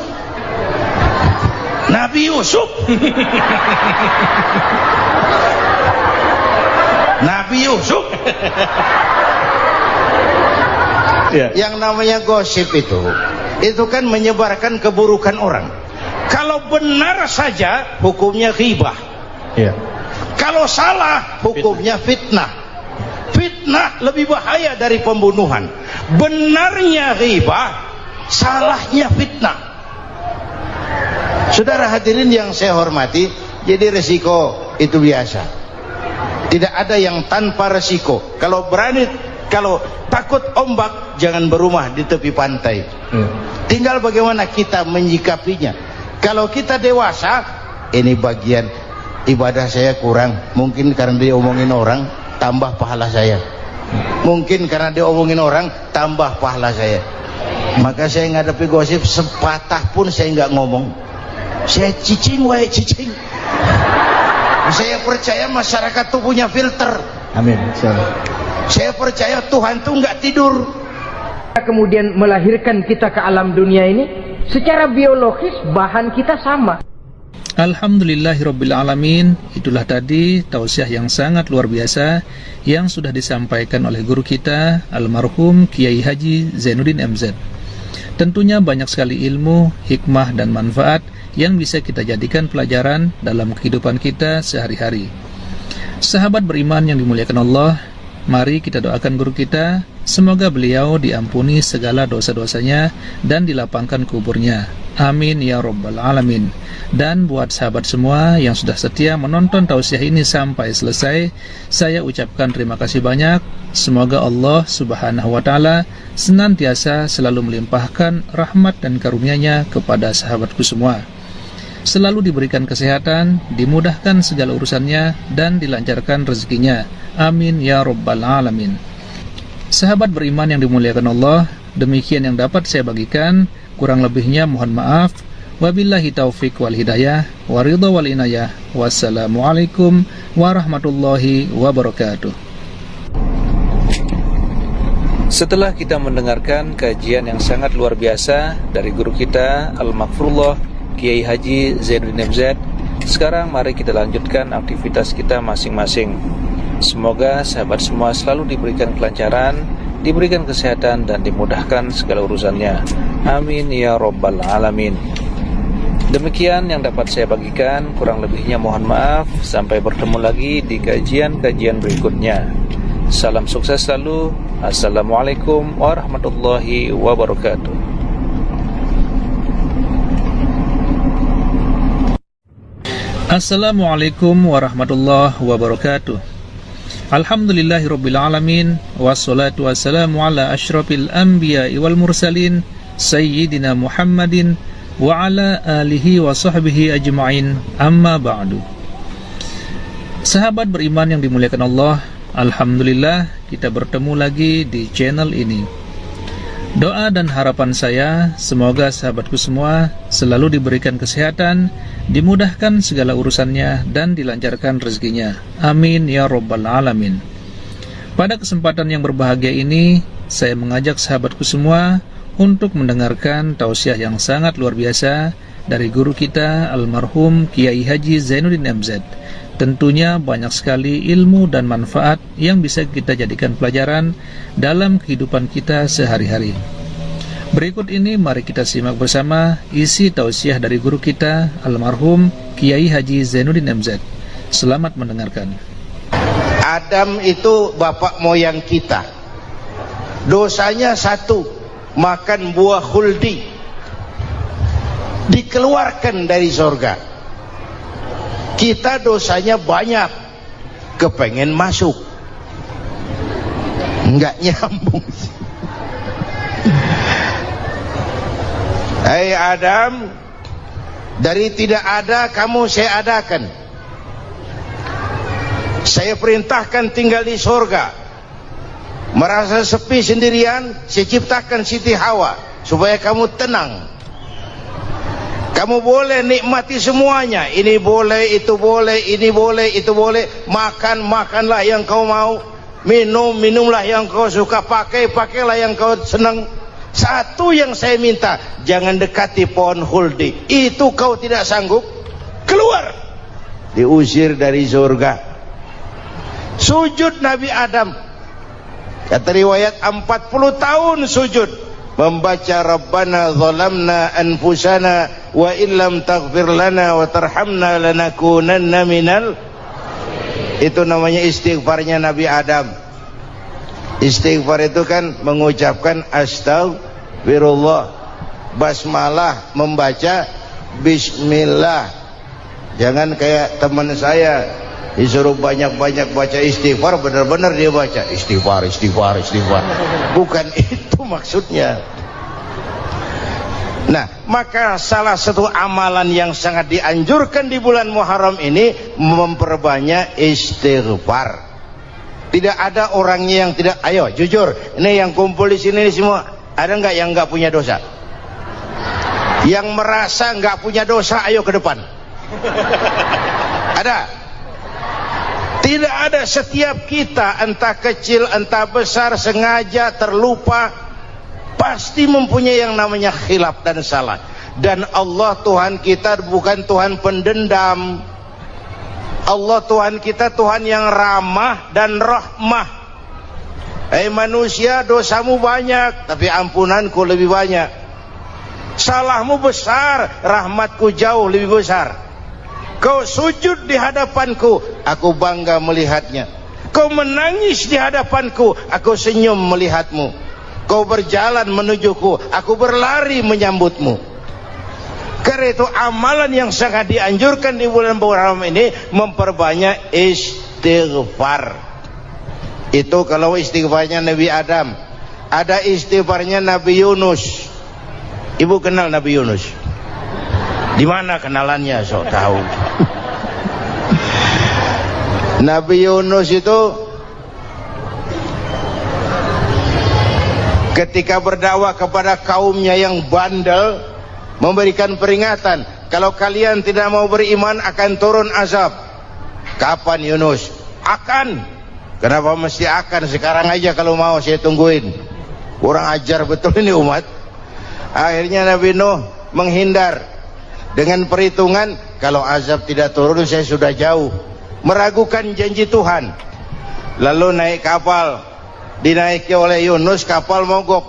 Yang namanya gosip itu kan menyebarkan keburukan orang. Kalau benar saja hukumnya ghibah. Kalau salah hukumnya fitnah. Fitnah lebih bahaya dari pembunuhan. Benarnya ghibah, salahnya fitnah. Saudara hadirin yang saya hormati, jadi resiko itu biasa. Tidak ada yang tanpa resiko. Kalau takut ombak, jangan berumah di tepi pantai. Tinggal bagaimana kita menyikapinya. Kalau kita dewasa, ini bagian ibadah saya kurang. Mungkin karena dia omongin orang, tambah pahala saya. Mungkin karena dia omongin orang, tambah pahala saya. Maka saya ngadepi gosip sepatah pun saya nggak ngomong. Saya cicing. Saya percaya masyarakat tuh punya filter. Amin. Saya percaya Tuhan tuh nggak tidur. Kemudian melahirkan kita ke alam dunia ini, secara biologis bahan kita sama. Alhamdulillahirrabbilalamin. Itulah tadi tausiah yang sangat luar biasa yang sudah disampaikan oleh guru kita almarhum Kiai Haji Zainuddin MZ. Tentunya banyak sekali ilmu, hikmah dan manfaat yang bisa kita jadikan pelajaran dalam kehidupan kita sehari-hari. Sahabat beriman yang dimuliakan Allah, mari kita doakan guru kita, semoga beliau diampuni segala dosa-dosanya dan dilapangkan kuburnya. Amin ya rabbal alamin. Dan buat sahabat semua yang sudah setia menonton tausiah ini sampai selesai, saya ucapkan terima kasih banyak. Semoga Allah subhanahu wa ta'ala senantiasa selalu melimpahkan rahmat dan karunia-Nya kepada sahabatku semua, selalu diberikan kesehatan, dimudahkan segala urusannya, dan dilancarkan rezekinya. Amin ya rabbal alamin. Sahabat beriman yang dimuliakan Allah, demikian yang dapat saya bagikan. Kurang lebihnya mohon maaf. Wabillahi taufik wal hidayah, waridha wal inayah. Wassalamualaikum warahmatullahi wabarakatuh. Setelah kita mendengarkan kajian yang sangat luar biasa dari guru kita Al-Maghfurullah Kiai Haji Zainuddin MZ, sekarang mari kita lanjutkan aktivitas kita masing-masing. Semoga sahabat semua selalu diberikan kelancaran, diberikan kesehatan, dan dimudahkan segala urusannya. Amin ya rabbal alamin. Demikian yang dapat saya bagikan, kurang lebihnya mohon maaf. Sampai bertemu lagi di kajian-kajian berikutnya. Salam sukses selalu. Assalamualaikum warahmatullahi wabarakatuh. Assalamualaikum warahmatullahi wabarakatuh. Alhamdulillahirrabbilalamin. Wassalatu wassalamu ala ashrafil anbiya'i wal mursalin Sayyidina Muhammadin wa ala alihi wa sahbihi ajma'in. Amma ba'du. Sahabat beriman yang dimuliakan Allah, alhamdulillah kita bertemu lagi di channel ini. Doa dan harapan saya, semoga sahabatku semua selalu diberikan kesehatan, dimudahkan segala urusannya, dan dilancarkan rezekinya. Amin ya rabbal alamin. Pada kesempatan yang berbahagia ini, saya mengajak sahabatku semua untuk mendengarkan tausiah yang sangat luar biasa dari guru kita almarhum Kiai Haji Zainuddin MZ. Tentunya banyak sekali ilmu dan manfaat yang bisa kita jadikan pelajaran dalam kehidupan kita sehari-hari. Berikut ini mari kita simak bersama isi tausiah dari guru kita almarhum Kiai Haji Zainuddin MZ. Selamat mendengarkan. Adam itu bapak moyang kita. Dosanya satu, makan buah khuldi, dikeluarkan dari surga. Kita dosanya banyak, kepengen masuk, enggak nyambung. Hai Adam, dari tidak ada kamu saya adakan. Saya perintahkan tinggal di surga. Merasa sepi sendirian, saya ciptakan Siti Hawa supaya kamu tenang. Kamu boleh nikmati semuanya. Ini boleh, itu boleh, ini boleh, itu boleh. Makan, makanlah yang kau mau. Minum, minumlah yang kau suka. Pakai, pakailah yang kau senang. Satu yang saya minta, jangan dekati pohon khuldi. Itu kau tidak sanggup, keluar. Diusir dari surga. Sujud Nabi Adam. Kata riwayat 40 tahun sujud, membaca Rabbana zalamna anfusana wa illam taghfir lana wa tarhamna lanakunanna minal. Itu namanya istighfarnya Nabi Adam. Istighfar itu kan mengucapkan astagfirullah, basmalah, membaca bismillah. Jangan kayak teman saya disuruh banyak-banyak baca istighfar, benar-benar dia baca istighfar, istighfar, istighfar. Bukan itu maksudnya. Nah, maka salah satu amalan yang sangat dianjurkan di bulan Muharram ini memperbanyak istighfar. Tidak ada orangnya yang tidak. Ayo jujur, ini yang kumpul di sini semua, ada nggak yang nggak punya dosa? Yang merasa nggak punya dosa, ayo ke depan. Ada? Tidak ada. Setiap kita, entah kecil entah besar, sengaja terlupa, pasti mempunyai yang namanya khilaf dan salah. Dan Allah Tuhan kita bukan Tuhan pendendam. Allah Tuhan kita Tuhan yang ramah dan rahmah. Manusia, dosamu banyak tapi ampunanku lebih banyak. Salahmu besar, rahmatku jauh lebih besar. Kau sujud di hadapanku, aku bangga melihatnya. Kau menangis di hadapanku, aku senyum melihatmu. Kau berjalan menujuku, aku berlari menyambutmu. Karena itu amalan yang sangat dianjurkan di bulan ini memperbanyak istighfar. Itu kalau istighfarnya Nabi Adam. Ada istighfarnya Nabi Yunus. Ibu kenal Nabi Yunus? Di mana kenalannya? Sok tahu. Nabi Yunus itu ketika berdakwah kepada kaumnya yang bandel, memberikan peringatan, kalau kalian tidak mau beriman akan turun azab. Kapan Yunus? Akan. Kenapa mesti akan? Sekarang aja kalau mau, saya tungguin. Kurang ajar betul ini umat. Akhirnya Nabi Nuh menghindar dengan perhitungan, kalau azab tidak turun saya sudah jauh. Meragukan janji Tuhan. Lalu naik kapal, dinaiki oleh Yunus, kapal mogok.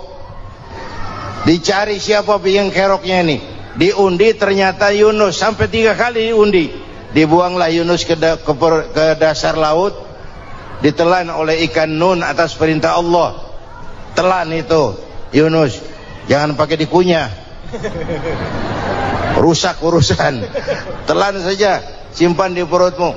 Dicari siapa biang keroknya ini. Diundi, ternyata Yunus. Sampai 3 kali diundi. Dibuanglah Yunus ke dasar laut. Ditelan oleh ikan nun atas perintah Allah. Telan itu Yunus, jangan pakai dikunyah, rusak urusan. Telan saja, simpan di perutmu.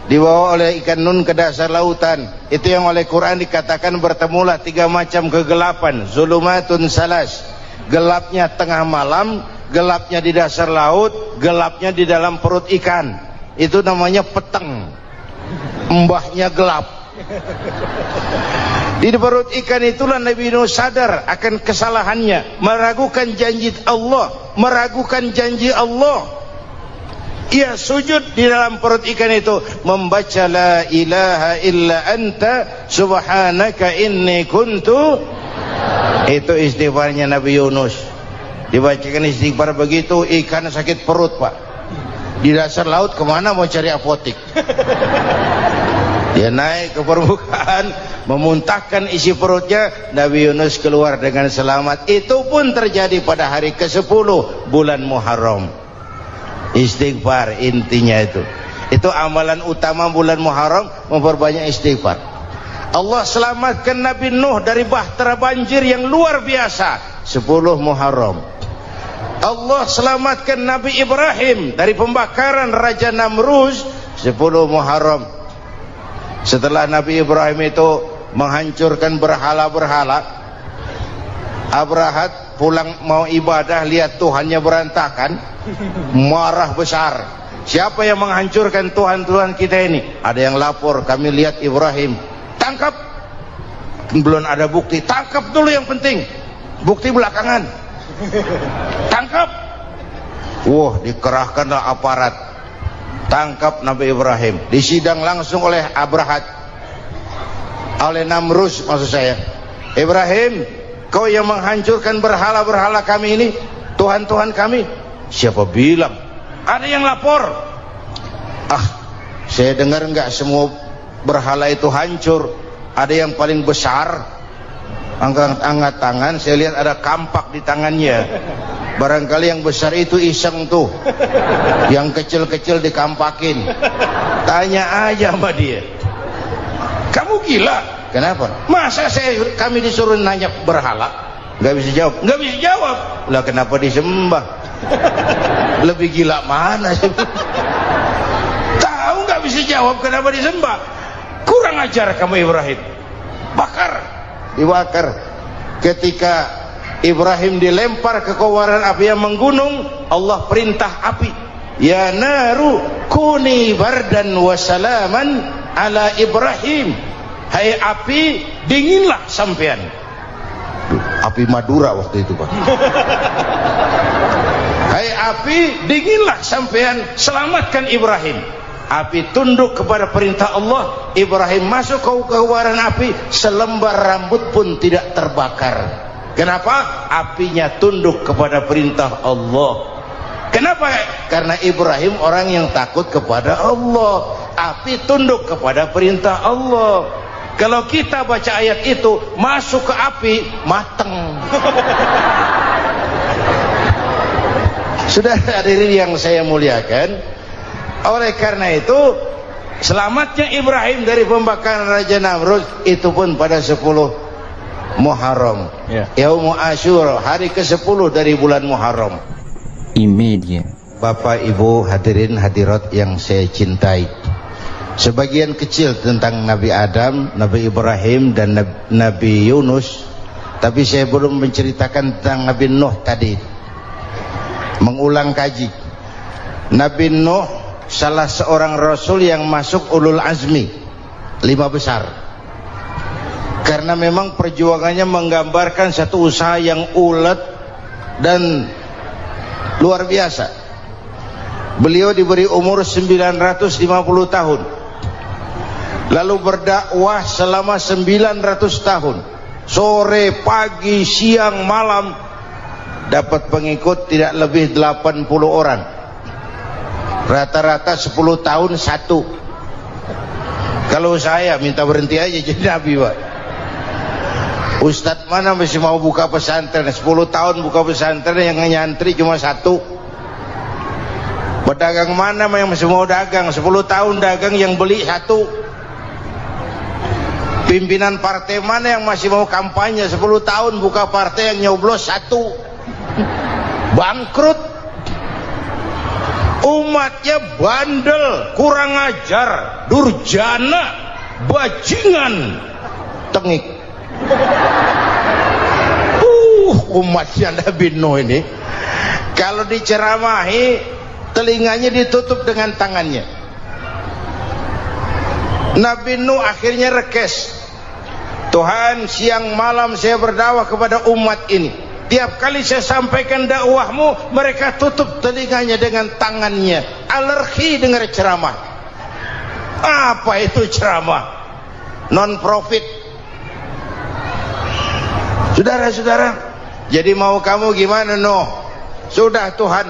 Dibawa oleh ikan nun ke dasar lautan. Itu yang oleh Quran dikatakan bertemulah 3 macam kegelapan. Zulumatun salas. Gelapnya tengah malam, gelapnya di dasar laut, gelapnya di dalam perut ikan. Itu namanya peteng. Mbahnya gelap. Di perut ikan itulah Nabi Nuh sadar akan kesalahannya, meragukan janji Allah, meragukan janji Allah. Ia sujud di dalam perut ikan itu, membaca la ilaha illa anta subhanaka inni kuntu. Itu istighfarnya Nabi Yunus. Dibacakan istighfar begitu, ikan sakit perut pak. Di dasar laut kemana mau cari apotik? Dia naik ke permukaan, memuntahkan isi perutnya. Nabi Yunus keluar dengan selamat. Itu pun terjadi pada hari ke-10 bulan Muharram. Istighfar intinya itu. Itu amalan utama bulan Muharram, memperbanyak istighfar. Allah selamatkan Nabi Nuh dari bahtera banjir yang luar biasa 10 Muharram. Allah selamatkan Nabi Ibrahim dari pembakaran Raja Namruz 10 Muharram. Setelah Nabi Ibrahim itu menghancurkan berhala-berhala, Abrahat pulang mau ibadah, lihat Tuhannya berantakan, marah besar. Siapa yang menghancurkan Tuhan-Tuhan kita ini? Ada yang lapor, kami lihat Ibrahim. Tangkap. Belum ada bukti, tangkap dulu yang penting. Bukti belakangan. Tangkap. Wah, dikerahkanlah aparat. Tangkap Nabi Ibrahim, disidang langsung oleh Abrahat, oleh Namruz maksud saya. Ibrahim, kau yang menghancurkan berhala-berhala kami ini, Tuhan-Tuhan kami. Siapa bilang? Ada yang lapor. Saya dengar enggak semua berhala itu hancur. Ada yang paling besar, angkat tangan, saya lihat ada kampak di tangannya. Barangkali yang besar itu iseng tuh, yang kecil-kecil dikampakin. Tanya aja sama dia, kamu gila? Kenapa? Masa kami disuruh nanya berhala? Nggak bisa jawab. Nggak bisa jawab. Lah kenapa disembah? Lebih gila mana sih? Tahu nggak bisa jawab kenapa disembah? Kurang ajar kamu Ibrahim. Bakar, dibakar. Ketika Ibrahim dilempar ke kobaran api yang menggunung, Allah perintah api, ya naru kuni bardan wa salaman ala Ibrahim. Hai api, dinginlah sampean. Api Madura waktu itu pak. Hai api, dinginlah sampean, selamatkan Ibrahim. Api tunduk kepada perintah Allah. Ibrahim masuk ke kobaran api, selembar rambut pun tidak terbakar. Kenapa? Apinya tunduk kepada perintah Allah. Kenapa? Karena Ibrahim orang yang takut kepada Allah. Api tunduk kepada perintah Allah. Kalau kita baca ayat itu, masuk ke api, mateng. Sudah hadirin yang saya muliakan, oleh karena itu selamatnya Ibrahim dari pembakaran Raja Namrud itu pun pada 10 Muharram, Yaumul Asyura, hari ke-10 dari bulan Muharram. Bapak Ibu hadirin hadirat yang saya cintai, sebagian kecil tentang Nabi Adam, Nabi Ibrahim dan Nabi Yunus, tapi saya belum menceritakan tentang Nabi Nuh tadi. Mengulang kaji, Nabi Nuh salah seorang rasul yang masuk ulul azmi 5 besar, karena memang perjuangannya menggambarkan satu usaha yang ulet dan luar biasa. Beliau diberi umur 950 tahun, lalu berdakwah selama 900 tahun, sore, pagi, siang, malam, dapat pengikut tidak lebih 80 orang, rata-rata 10 tahun satu. Kalau saya minta berhenti aja jadi nabi, Pak. Ustadz mana masih mau buka pesantren 10 tahun buka pesantren, yang nyantri cuma satu. Pedagang mana yang masih mau dagang 10 tahun dagang, yang beli satu. Pimpinan partai mana yang masih mau kampanye 10 tahun buka partai, yang nyoblos satu. Bangkrut. Umatnya bandel, kurang ajar, durjana, bajingan, tengik. Umatnya Nabi Nuh ini kalau diceramahi telinganya ditutup dengan tangannya. Nabi Nuh akhirnya rekes, Tuhan siang malam saya berdakwah kepada umat ini, tiap kali saya sampaikan dakwahmu mereka tutup telinganya dengan tangannya, alergi dengar ceramah. Apa itu ceramah? Non profit. Saudara-saudara, jadi mau kamu gimana Nuh? Sudah Tuhan,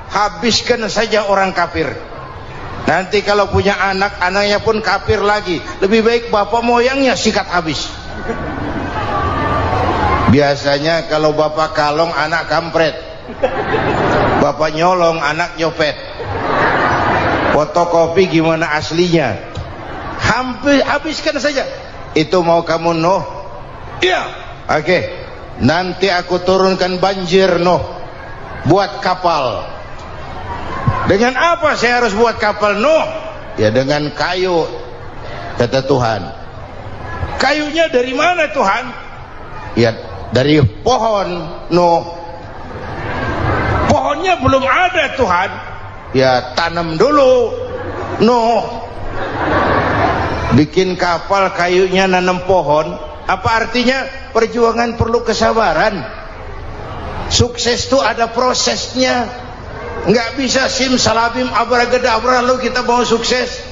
habiskan saja orang kafir. Nanti kalau punya anak, anaknya pun kafir lagi. Lebih baik bapak moyangnya sikat habis. Biasanya kalau bapak kalong, anak kampret. Bapak nyolong, anak nyopet. Fotokopi gimana aslinya? Hampir habiskan saja. Itu mau kamu Nuh? Iya. Oke. Nanti aku turunkan banjir Nuh, buat kapal. Dengan apa saya harus buat kapal Nuh? Ya dengan kayu, kata Tuhan. Kayunya dari mana Tuhan? Ya dari pohon Nuh. Pohonnya belum ada Tuhan. Ya tanam dulu Nuh. Bikin kapal kayunya nanam pohon. Apa artinya? Perjuangan perlu kesabaran. Sukses itu ada prosesnya. Nggak bisa simsalabim abracadabra lalu kita mau sukses.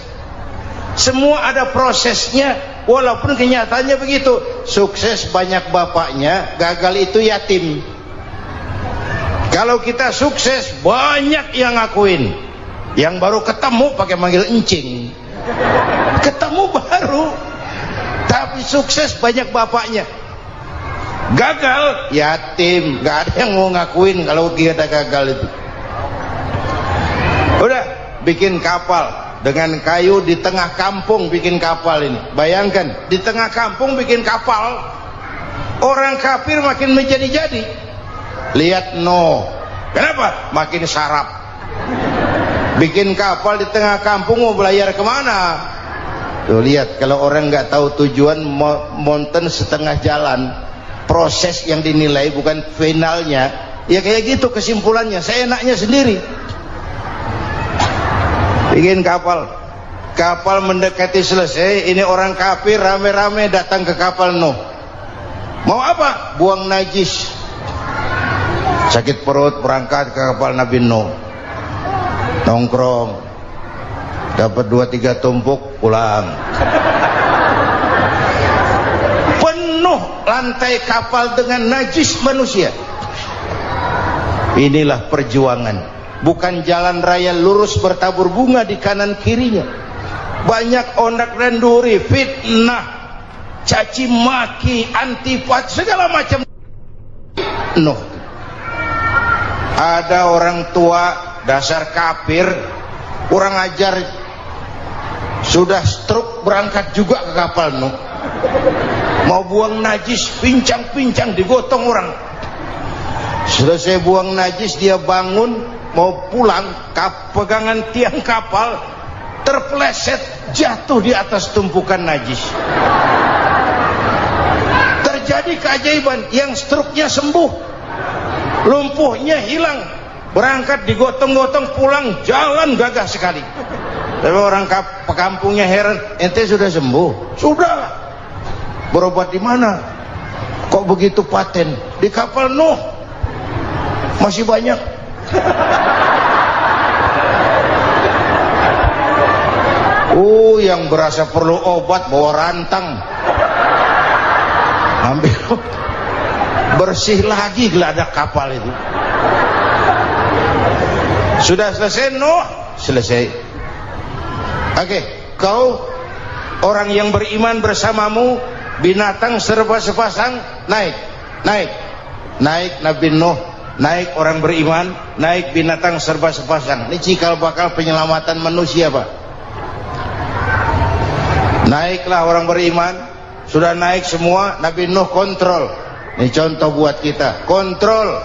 Semua ada prosesnya. Walaupun kenyataannya begitu. Sukses banyak bapaknya, gagal itu yatim. Kalau kita sukses banyak yang ngakuin. Yang baru ketemu pakai manggil encing. Ketemu baru, tapi sukses banyak bapaknya. Gagal yatim, gak ada yang mau ngakuin kalau kita gagal itu. Udah bikin kapal dengan kayu di tengah kampung, bikin kapal ini. Bayangkan di tengah kampung bikin kapal, orang kafir makin menjadi-jadi. Lihat Nuh, kenapa? Makin sarap. Bikin kapal di tengah kampung, mau belayar kemana? Tuh lihat, kalau orang nggak tahu tujuan, mountain setengah jalan. Proses yang dinilai bukan finalnya. Ya kayak gitu kesimpulannya. Saya enaknya sendiri. Bikin kapal, kapal mendekati selesai. Ini orang kafir rame-rame datang ke kapal Nuh. Mau apa? Buang najis. Sakit perut, berangkat ke kapal Nabi Nuh. Nongkrong, dapat 2-3 tumpuk, pulang. Penuh lantai kapal dengan najis manusia. Inilah perjuangan, bukan jalan raya lurus bertabur bunga di kanan kirinya. Banyak ondak dan duri, fitnah, caci maki, antipat, segala macam. Nuh, ada orang tua dasar kafir, kurang ajar, sudah stroke berangkat juga ke kapal Nuh. Mau buang najis, pincang-pincang digotong orang. Selesai buang najis, dia bangun mau pulang, pegangan tiang kapal terpeleset, jatuh di atas tumpukan najis. Terjadi keajaiban, yang stroke-nya sembuh, lumpuhnya hilang, berangkat digotong-gotong pulang, jalan gagah sekali. Tapi orang pekampungnya heran, ente sudah sembuh? Sudah. Berobat di mana? Kok begitu paten? Di kapal Nuh. Masih banyak. Yang berasa perlu obat bawa rantang, ambil bersih lagi geladak kapal itu. Sudah selesai Nuh? Selesai. Oke, kau orang yang beriman bersamamu, binatang serba sepasang, naik Nabi Nuh, naik orang beriman, naik binatang serba sepasang. Ini cikal bakal penyelamatan manusia, Pak. Naiklah orang beriman, sudah naik semua, Nabi Nuh kontrol. Ini contoh buat kita, kontrol.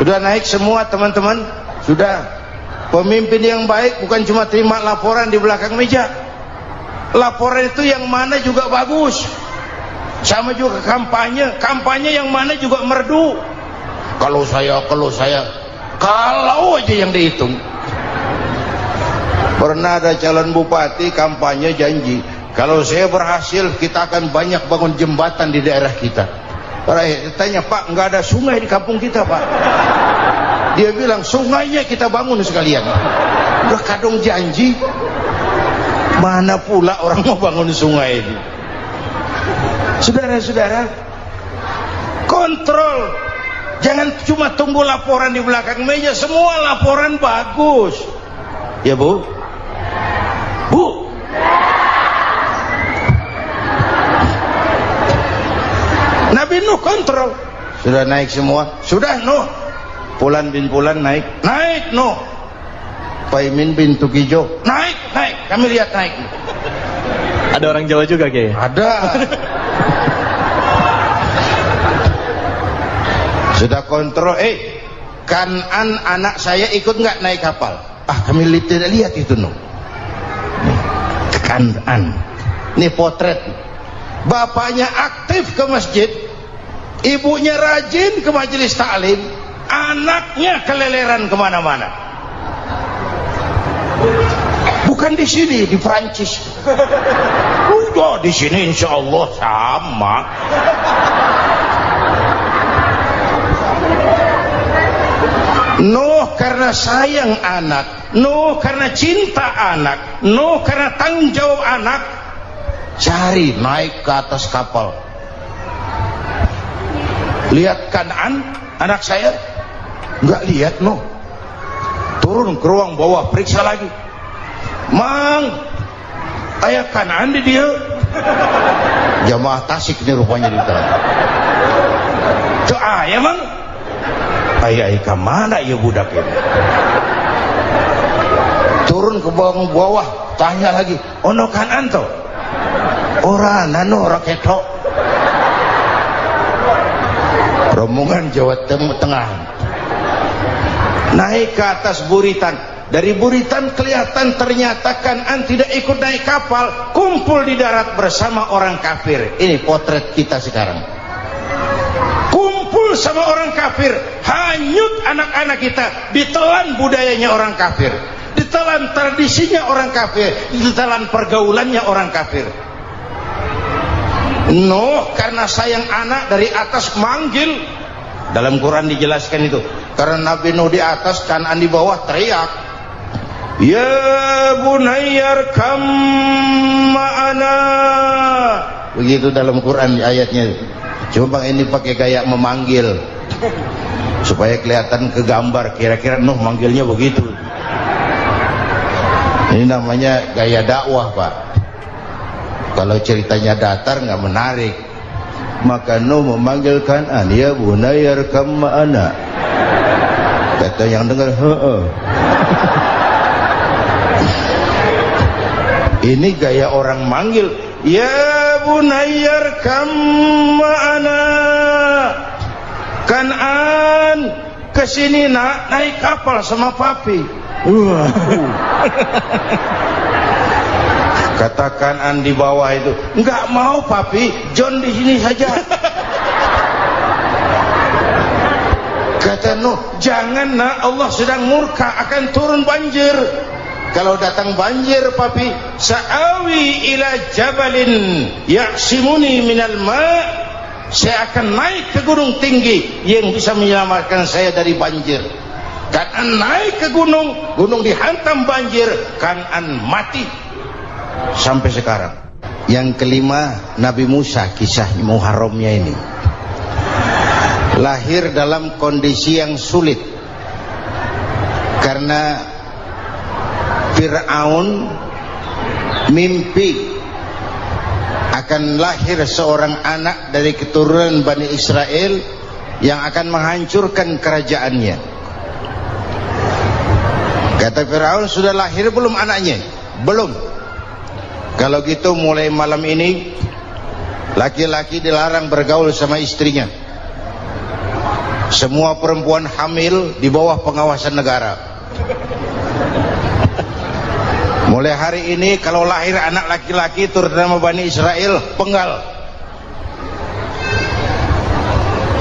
Sudah naik semua teman-teman, sudah. Pemimpin yang baik bukan cuma terima laporan di belakang meja. Laporan itu yang mana juga bagus. Sama juga kampanye, kampanye yang mana juga merdu. Kalau aja yang dihitung. Pernah ada calon bupati kampanye janji, kalau saya berhasil kita akan banyak bangun jembatan di daerah kita. Tanya, Pak, nggak ada sungai di kampung kita, Pak. Dia bilang, sungainya kita bangun sekalian. Udah kadung janji, mana pula orang mau bangun sungai ini. Saudara-saudara, kontrol. Jangan cuma tunggu laporan di belakang meja, semua laporan bagus. Ya Bu? Bu? Nabi Nuh kontrol. Sudah naik semua? Sudah Nuh. Pulan bin Pulan naik Nuh. Paimin bin Tukijo naik. Kami lihat naik. Ada orang Jawa juga Kiai? Ada. Sudah kontrol. Kanan anak saya ikut nggak naik kapal? Kami tidak lihat itu Nuh. Kanan. Ini potret. Bapaknya aktif ke masjid, ibunya rajin ke majelis taklim, anaknya keleleran kemana-mana. Bukan di sini, di Prancis. Udah di sini insya Allah sama. Nuh karena sayang anak, Nuh karena cinta anak, Nuh karena tanggung jawab anak, cari naik ke atas kapal. Lihat Kan'an anak saya? Nggak lihat Nuh. Turun ke ruang bawah, periksa lagi. Mang, ayah Kan'an di dia. Jamaah Tasik ini rupanya di dalam. Tuh ayah Mang. Ayah ika mana ya budak ini? Turun ke bawah, tanya lagi. Ono Kan'an toh? Ora nano raketo. Rombongan Jawa Tengah naik ke atas buritan. Dari buritan kelihatan ternyata Kan'an tidak ikut naik kapal, kumpul di darat bersama orang kafir. Ini potret kita sekarang. Kumpul sama orang kafir, hanyut anak-anak kita, ditelan budayanya orang kafir, ditelan tradisinya orang kafir, ditelan pergaulannya orang kafir. Nuh karena sayang anak dari atas manggil. Dalam Quran dijelaskan itu. Karena Nabi Nuh di atas, Kan'an di bawah, teriak, ya bunayyar kam ma'ana begitu dalam Quran ayatnya. Cuma Bang ini pakai gaya memanggil supaya kelihatan ke gambar, kira-kira Nuh manggilnya begitu. Ini namanya gaya dakwah, Pak. Kalau ceritanya datar nggak menarik. Maka Nuh memanggil Kan'an, ya bunayya arkam ma'ana. Kata yang dengar, heeh. Ini gaya orang manggil, ya bunayya arkam ma'ana. Kan'an, kesini nak, naik kapal sama papi. Kata Kan'an di bawah itu, enggak mau papi, John di sini saja. Kata Nuh, jangan nak, Allah sedang murka, akan turun banjir. Kalau datang banjir papi, sa'awi ila jabalin ya'simuni minal ma', saya akan naik ke gunung tinggi yang bisa menyelamatkan saya dari banjir. Kan'an naik ke gunung, gunung dihantam banjir, Kan'an mati sampai sekarang. Yang kelima, Nabi Musa, kisah Muharramnya ini lahir dalam kondisi yang sulit karena Fir'aun mimpi akan lahir seorang anak dari keturunan Bani Israel yang akan menghancurkan kerajaannya. Kata Fir'aun, sudah lahir belum anaknya? Belum. Kalau gitu mulai malam ini laki-laki dilarang bergaul sama istrinya. Semua perempuan hamil di bawah pengawasan negara. Mulai hari ini kalau lahir anak laki-laki terutama Bani Israel, penggal.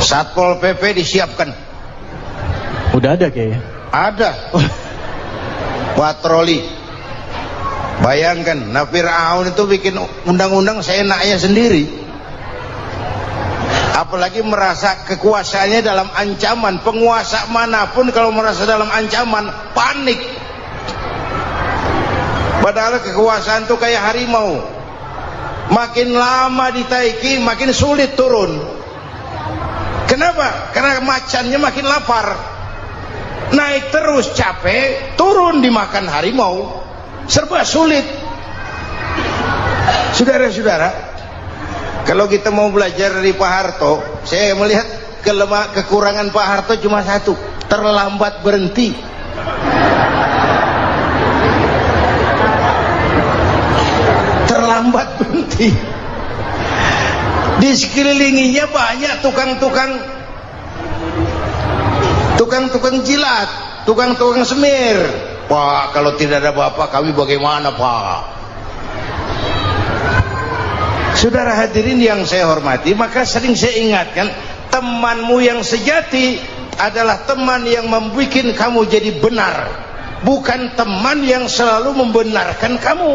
Satpol PP disiapkan. Udah ada kayaknya. Ada. Patroli. Bayangkan, nah Fir'aun itu bikin undang-undang seenaknya sendiri. Apalagi merasa kekuasaannya dalam ancaman. Penguasa manapun kalau merasa dalam ancaman, panik. Padahal kekuasaan itu kayak harimau, makin lama ditaiki makin sulit turun. Kenapa? Karena macannya makin lapar. Naik terus capek, turun dimakan harimau, serba sulit. Saudara-saudara, kalau kita mau belajar dari Pak Harto, saya melihat kekurangan Pak Harto cuma satu, terlambat berhenti. Terlambat berhenti. Di sekelilinginya banyak tukang-tukang jilat, tukang-tukang semir. Pak, kalau tidak ada bapak kami bagaimana, Pak? Saudara hadirin yang saya hormati, maka sering saya ingatkan, temanmu yang sejati adalah teman yang membuat kamu jadi benar, bukan teman yang selalu membenarkan kamu.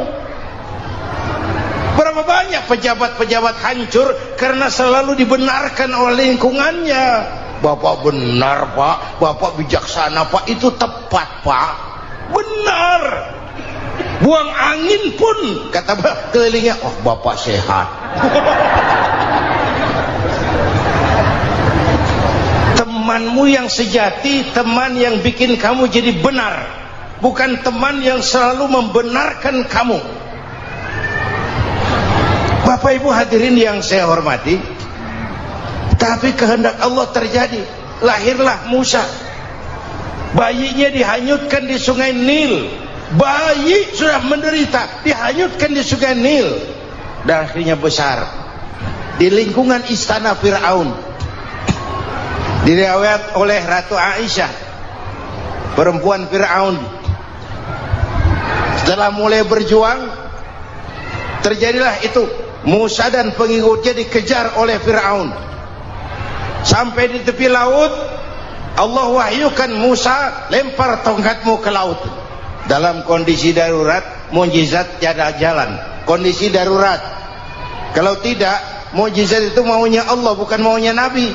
Berapa banyak pejabat-pejabat hancur karena selalu dibenarkan oleh lingkungannya. Bapak benar, Pak. Bapak bijaksana, Pak. Itu tepat, Pak. Benar. Buang angin pun kata kelilingnya, oh Bapak sehat. Temanmu yang sejati, teman yang bikin kamu jadi benar, bukan teman yang selalu membenarkan kamu. Bapak Ibu hadirin yang saya hormati, tapi kehendak Allah terjadi. Lahirlah Musa. Bayinya dihanyutkan di sungai Nil. Bayi sudah menderita, dihanyutkan di sungai Nil. Dan akhirnya besar di lingkungan istana Fir'aun. Diriwayat oleh Ratu Aisyah, perempuan Fir'aun, setelah mulai berjuang, terjadilah itu. Musa dan pengikutnya dikejar oleh Fir'aun. Sampai di tepi laut, Allah wahyukan Musa, lempar tongkatmu ke laut. Dalam kondisi darurat, mukjizat tiada jalan. Kondisi darurat. Kalau tidak, mukjizat itu maunya Allah, bukan maunya Nabi.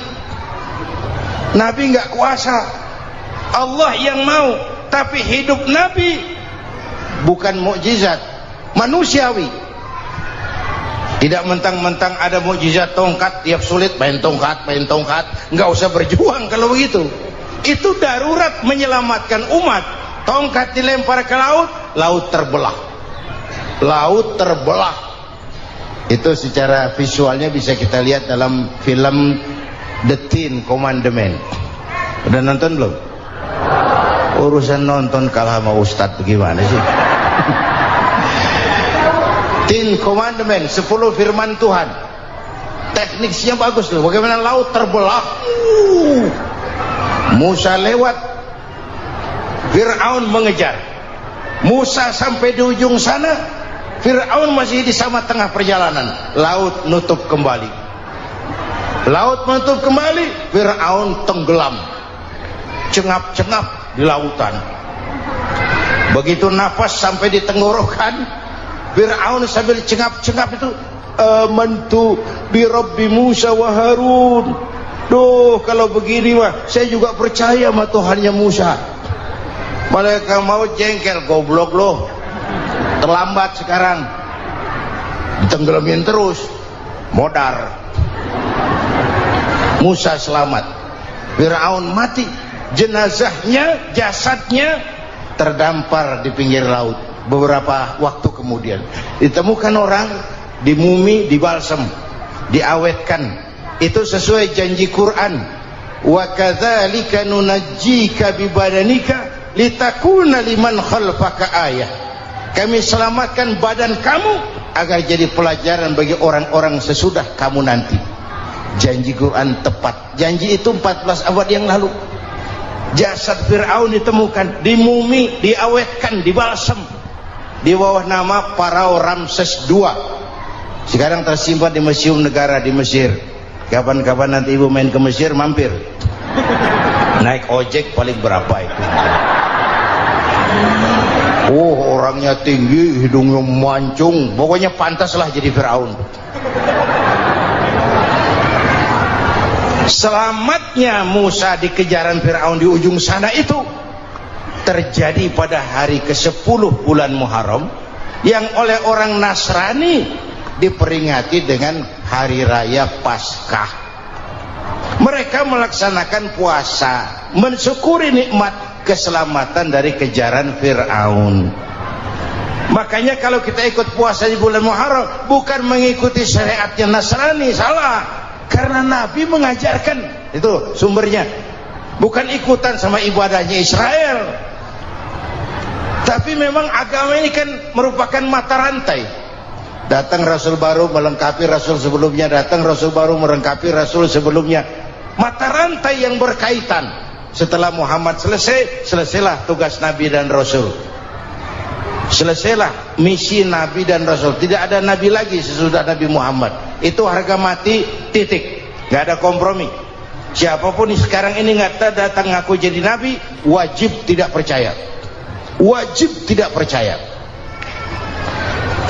Nabi nggak kuasa, Allah yang mau. Tapi hidup Nabi bukan mukjizat, manusiawi. Tidak mentang-mentang ada mukjizat tongkat, tiap sulit main tongkat, nggak usah berjuang kalau begitu. Itu darurat menyelamatkan umat. Tongkat dilempar ke laut, laut terbelah. Laut terbelah. Itu secara visualnya bisa kita lihat dalam film The Ten Commandments. Udah nonton belum? Urusan nonton kalah sama Ustadz bagaimana sih? Ten Commandments, 10 firman Tuhan. Tekniknya bagus loh. Bagaimana laut terbelah. Musa lewat, Fir'aun mengejar. Musa sampai di ujung sana, Fir'aun masih di sama tengah perjalanan. Laut nutup kembali. Laut menutup kembali, Fir'aun tenggelam, cengap-cengap di lautan. Begitu nafas sampai di tenggorokan, Fir'aun sambil cengap-cengap itu, amantu bi Rabbi Musa wa Harun. Duh, kalau begini mah saya juga percaya sama Tuhannya Musa. Mereka mau jengkel, goblok loh, terlambat sekarang, ditenggelamin terus, modar. Musa selamat, Fir'aun mati, jenazahnya, jasadnya terdampar di pinggir laut. Beberapa waktu kemudian ditemukan orang, dimumi, dibalsem, diawetkan. Itu sesuai janji Quran, wa kadzalika nunajjika bi badanika litakuna liman khalfaka ayah. Kami selamatkan badan kamu agar jadi pelajaran bagi orang-orang sesudah kamu nanti. Janji Quran tepat. Janji itu 14 abad yang lalu. Jasad Fir'aun ditemukan, dimumi, diawetkan, dibalsem di bawah nama Farao Ramses II. Sekarang tersimpan di Museum Negara di Mesir. Kapan-kapan nanti ibu main ke Mesir, mampir. Naik ojek paling berapa itu? Oh, orangnya tinggi, hidungnya mancung, pokoknya pantaslah jadi Fir'aun. Selamatnya Musa di kejaran Fir'aun di ujung sana itu terjadi pada hari ke-10 bulan Muharram, yang oleh orang Nasrani diperingati dengan hari raya Paskah. Mereka melaksanakan puasa, mensyukuri nikmat keselamatan dari kejaran Fir'aun. Makanya kalau kita ikut puasa di bulan Muharram, bukan mengikuti syariatnya Nasrani, salah. Karena Nabi mengajarkan, itu sumbernya, bukan ikutan sama ibadahnya Israel. Tapi memang agama ini kan merupakan mata rantai. Datang Rasul baru melengkapi Rasul sebelumnya, datang Rasul baru melengkapi Rasul sebelumnya. Mata rantai yang berkaitan. Setelah Muhammad selesai, selesailah tugas Nabi dan Rasul. Selesailah misi Nabi dan Rasul. Tidak ada Nabi lagi sesudah Nabi Muhammad. Itu harga mati, titik. Gak ada kompromi. Siapapun sekarang ini nggak datang ngaku jadi Nabi, wajib tidak percaya. Wajib tidak percaya.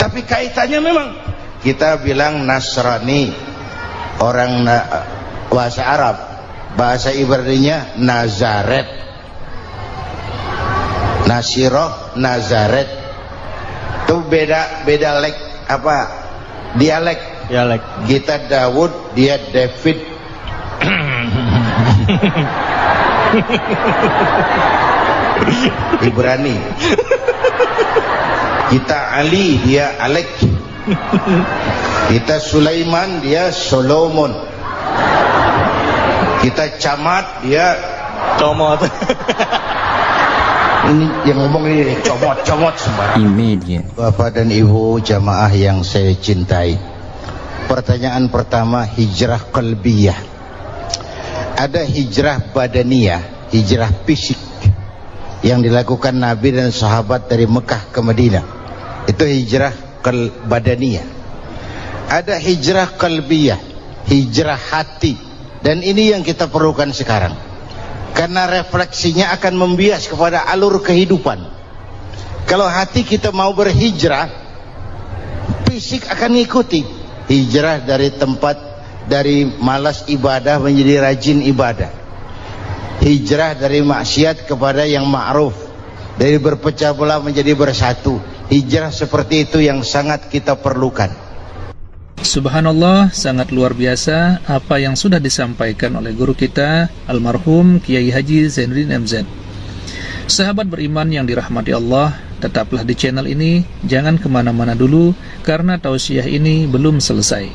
Tapi kaitannya memang, kita bilang Nasrani, orang bahasa Arab, bahasa Ibraninya Nazaret, Nasiroh, Nazaret. Itu beda dialek. Kita Daud, dia David. Ibrani. Kita Ali, dia Alek. Kita Sulaiman, dia Solomon. Kita Camat, dia Comot. Ini yang ngomong ini comot sembarang. Bapak dan Ibu jamaah yang saya cintai, pertanyaan pertama, hijrah qalbiyah. Ada hijrah badaniyah, hijrah fisik yang dilakukan Nabi dan sahabat dari Mekah ke Madinah. Itu hijrah badaniyah. Ada hijrah qalbiyah, hijrah hati. Dan ini yang kita perlukan sekarang. Karena refleksinya akan membias kepada alur kehidupan. Kalau hati kita mau berhijrah, fisik akan ngikuti. Hijrah dari tempat, dari malas ibadah menjadi rajin ibadah. Hijrah dari maksiat kepada yang ma'ruf, dari berpecah belah menjadi bersatu. Hijrah seperti itu yang sangat kita perlukan. Subhanallah, sangat luar biasa apa yang sudah disampaikan oleh guru kita, almarhum Kiai Haji Zainuddin MZ. Sahabat beriman yang dirahmati Allah, tetaplah di channel ini, jangan kemana-mana dulu, karena tausiah ini belum selesai.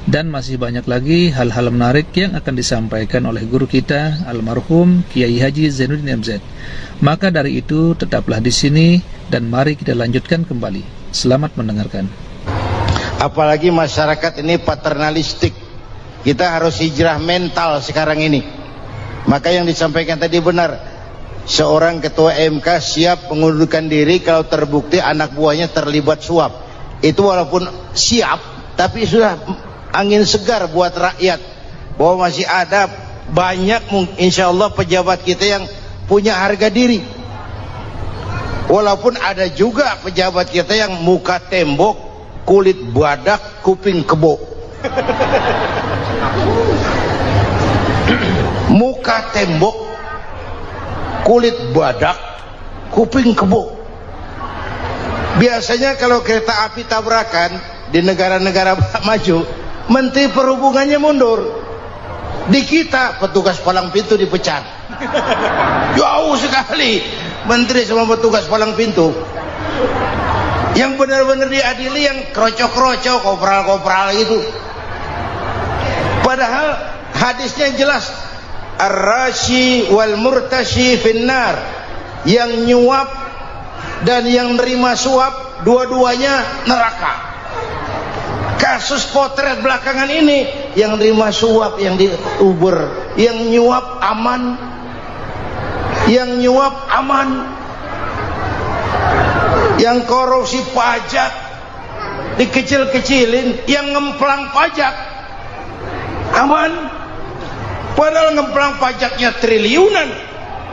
Dan masih banyak lagi hal-hal menarik yang akan disampaikan oleh guru kita, almarhum Kiai Haji Zainuddin MZ. Maka dari itu, tetaplah di sini, dan mari kita lanjutkan kembali. Selamat mendengarkan. Apalagi masyarakat ini paternalistik. Kita harus hijrah mental sekarang ini. Maka yang disampaikan tadi benar. Seorang ketua MK siap mengundurkan diri kalau terbukti anak buahnya terlibat suap. Itu walaupun siap, tapi sudah angin segar buat rakyat. Bahwa masih ada banyak insya Allah pejabat kita yang punya harga diri. Walaupun ada juga pejabat kita yang muka tembok, kulit badak, kuping kebo. Muka tembok, kulit badak, kuping kebo. Biasanya kalau kereta api tabrakan di negara-negara maju, Menteri Perhubungannya mundur. Di kita petugas palang pintu dipecat. Jauh sekali menteri sama petugas palang pintu. Yang benar-benar diadili yang krocok-krocok, kopral-kopral itu. Padahal hadisnya jelas, ar-rashi wal murtashi finnar. Yang nyuap dan yang nerima suap, dua-duanya neraka. Kasus potret belakangan ini, yang nerima suap, yang diuber, yang nyuap aman, yang nyuap aman, yang korupsi pajak dikecil-kecilin, yang ngemplang pajak aman. Padahal ngemplang pajaknya triliunan,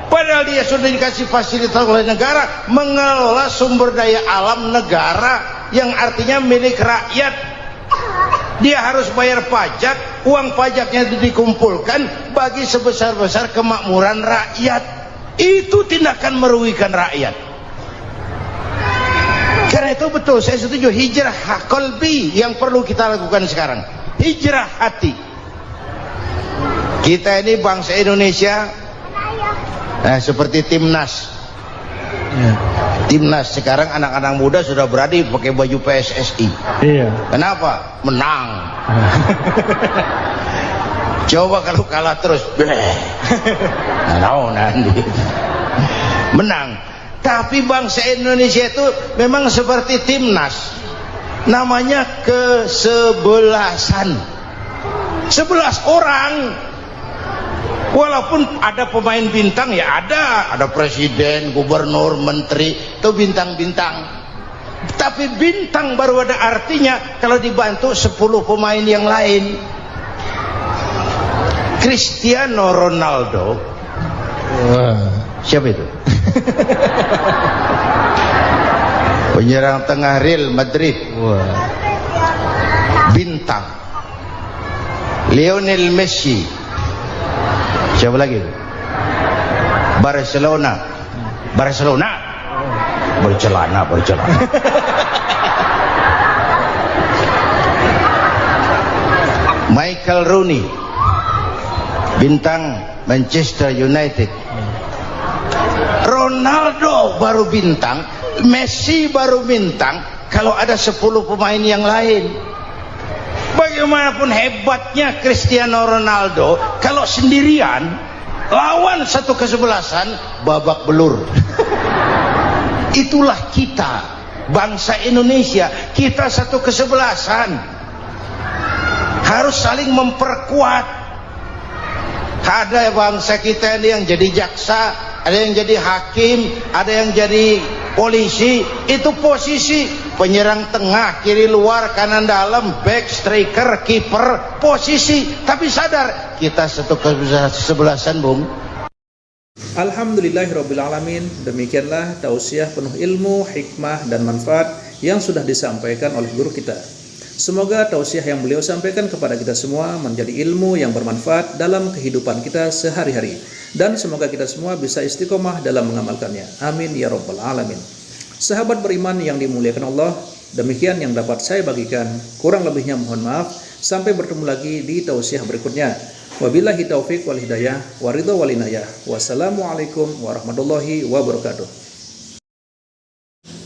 padahal dia sudah dikasih fasilitas oleh negara mengelola sumber daya alam negara yang artinya milik rakyat. Dia harus bayar pajak, uang pajaknya itu dikumpulkan bagi sebesar-besar kemakmuran rakyat. Itu tindakan merugikan rakyat. Karena itu betul, saya setuju, hijrah qalbi yang perlu kita lakukan sekarang. Hijrah hati. Kita ini bangsa Indonesia, seperti timnas. Timnas sekarang anak-anak muda sudah berani pakai baju PSSI. Iya. Kenapa? Menang. Coba kalau kalah terus, nanti menang. Tapi bangsa Indonesia itu memang seperti timnas, namanya kesebelasan. 11 orang. Walaupun ada pemain bintang, ya ada presiden, gubernur, menteri, itu bintang-bintang. Tapi bintang baru ada artinya kalau dibantu 10 pemain yang lain. Cristiano Ronaldo. Siapa itu? Penyerang tengah Real Madrid. Bintang. Lionel Messi. Siapa lagi? Barcelona. Bercelana. Michael Rooney, bintang Manchester United. Ronaldo baru bintang, Messi baru bintang kalau ada 10 pemain yang lain. Bagaimanapun hebatnya Cristiano Ronaldo, kalau sendirian lawan satu kesebelasan, babak belur. Itulah kita, bangsa Indonesia. Kita satu kesebelasan, harus saling memperkuat. Ada bangsa kita ini yang jadi jaksa, ada yang jadi hakim, ada yang jadi polisi. Itu posisi penyerang tengah, kiri luar, kanan dalam, back, striker, kiper, posisi. Tapi sadar kita satu kesebelasan, Bung. Alhamdulillahirrabbilalamin. Demikianlah tausiah penuh ilmu, hikmah, dan manfaat yang sudah disampaikan oleh guru kita. Semoga tausiah yang beliau sampaikan kepada kita semua menjadi ilmu yang bermanfaat dalam kehidupan kita sehari-hari. Dan semoga kita semua bisa istiqomah dalam mengamalkannya. Amin ya rabbal alamin. Sahabat beriman yang dimuliakan Allah, Demikian yang dapat saya bagikan. Kurang lebihnya mohon maaf. Sampai bertemu lagi di tausiah berikutnya. Wabillahi taufik wal hidayah wa ridha wal inayah. Wassalamualaikum warahmatullahi wabarakatuh.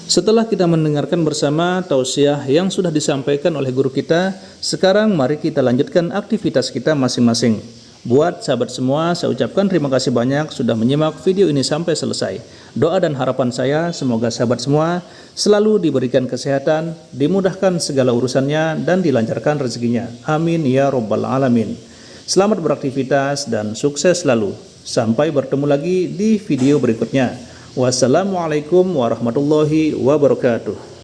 Setelah kita mendengarkan bersama tausiah yang sudah disampaikan oleh guru kita, sekarang mari kita lanjutkan aktivitas kita masing-masing. Buat sahabat semua, saya ucapkan terima kasih banyak sudah menyimak video ini sampai selesai. Doa dan harapan saya, semoga sahabat semua selalu diberikan kesehatan, dimudahkan segala urusannya, dan dilancarkan rezekinya. Amin ya Rabbal Alamin. Selamat beraktivitas dan sukses selalu. Sampai bertemu lagi di video berikutnya. Wassalamualaikum warahmatullahi wabarakatuh.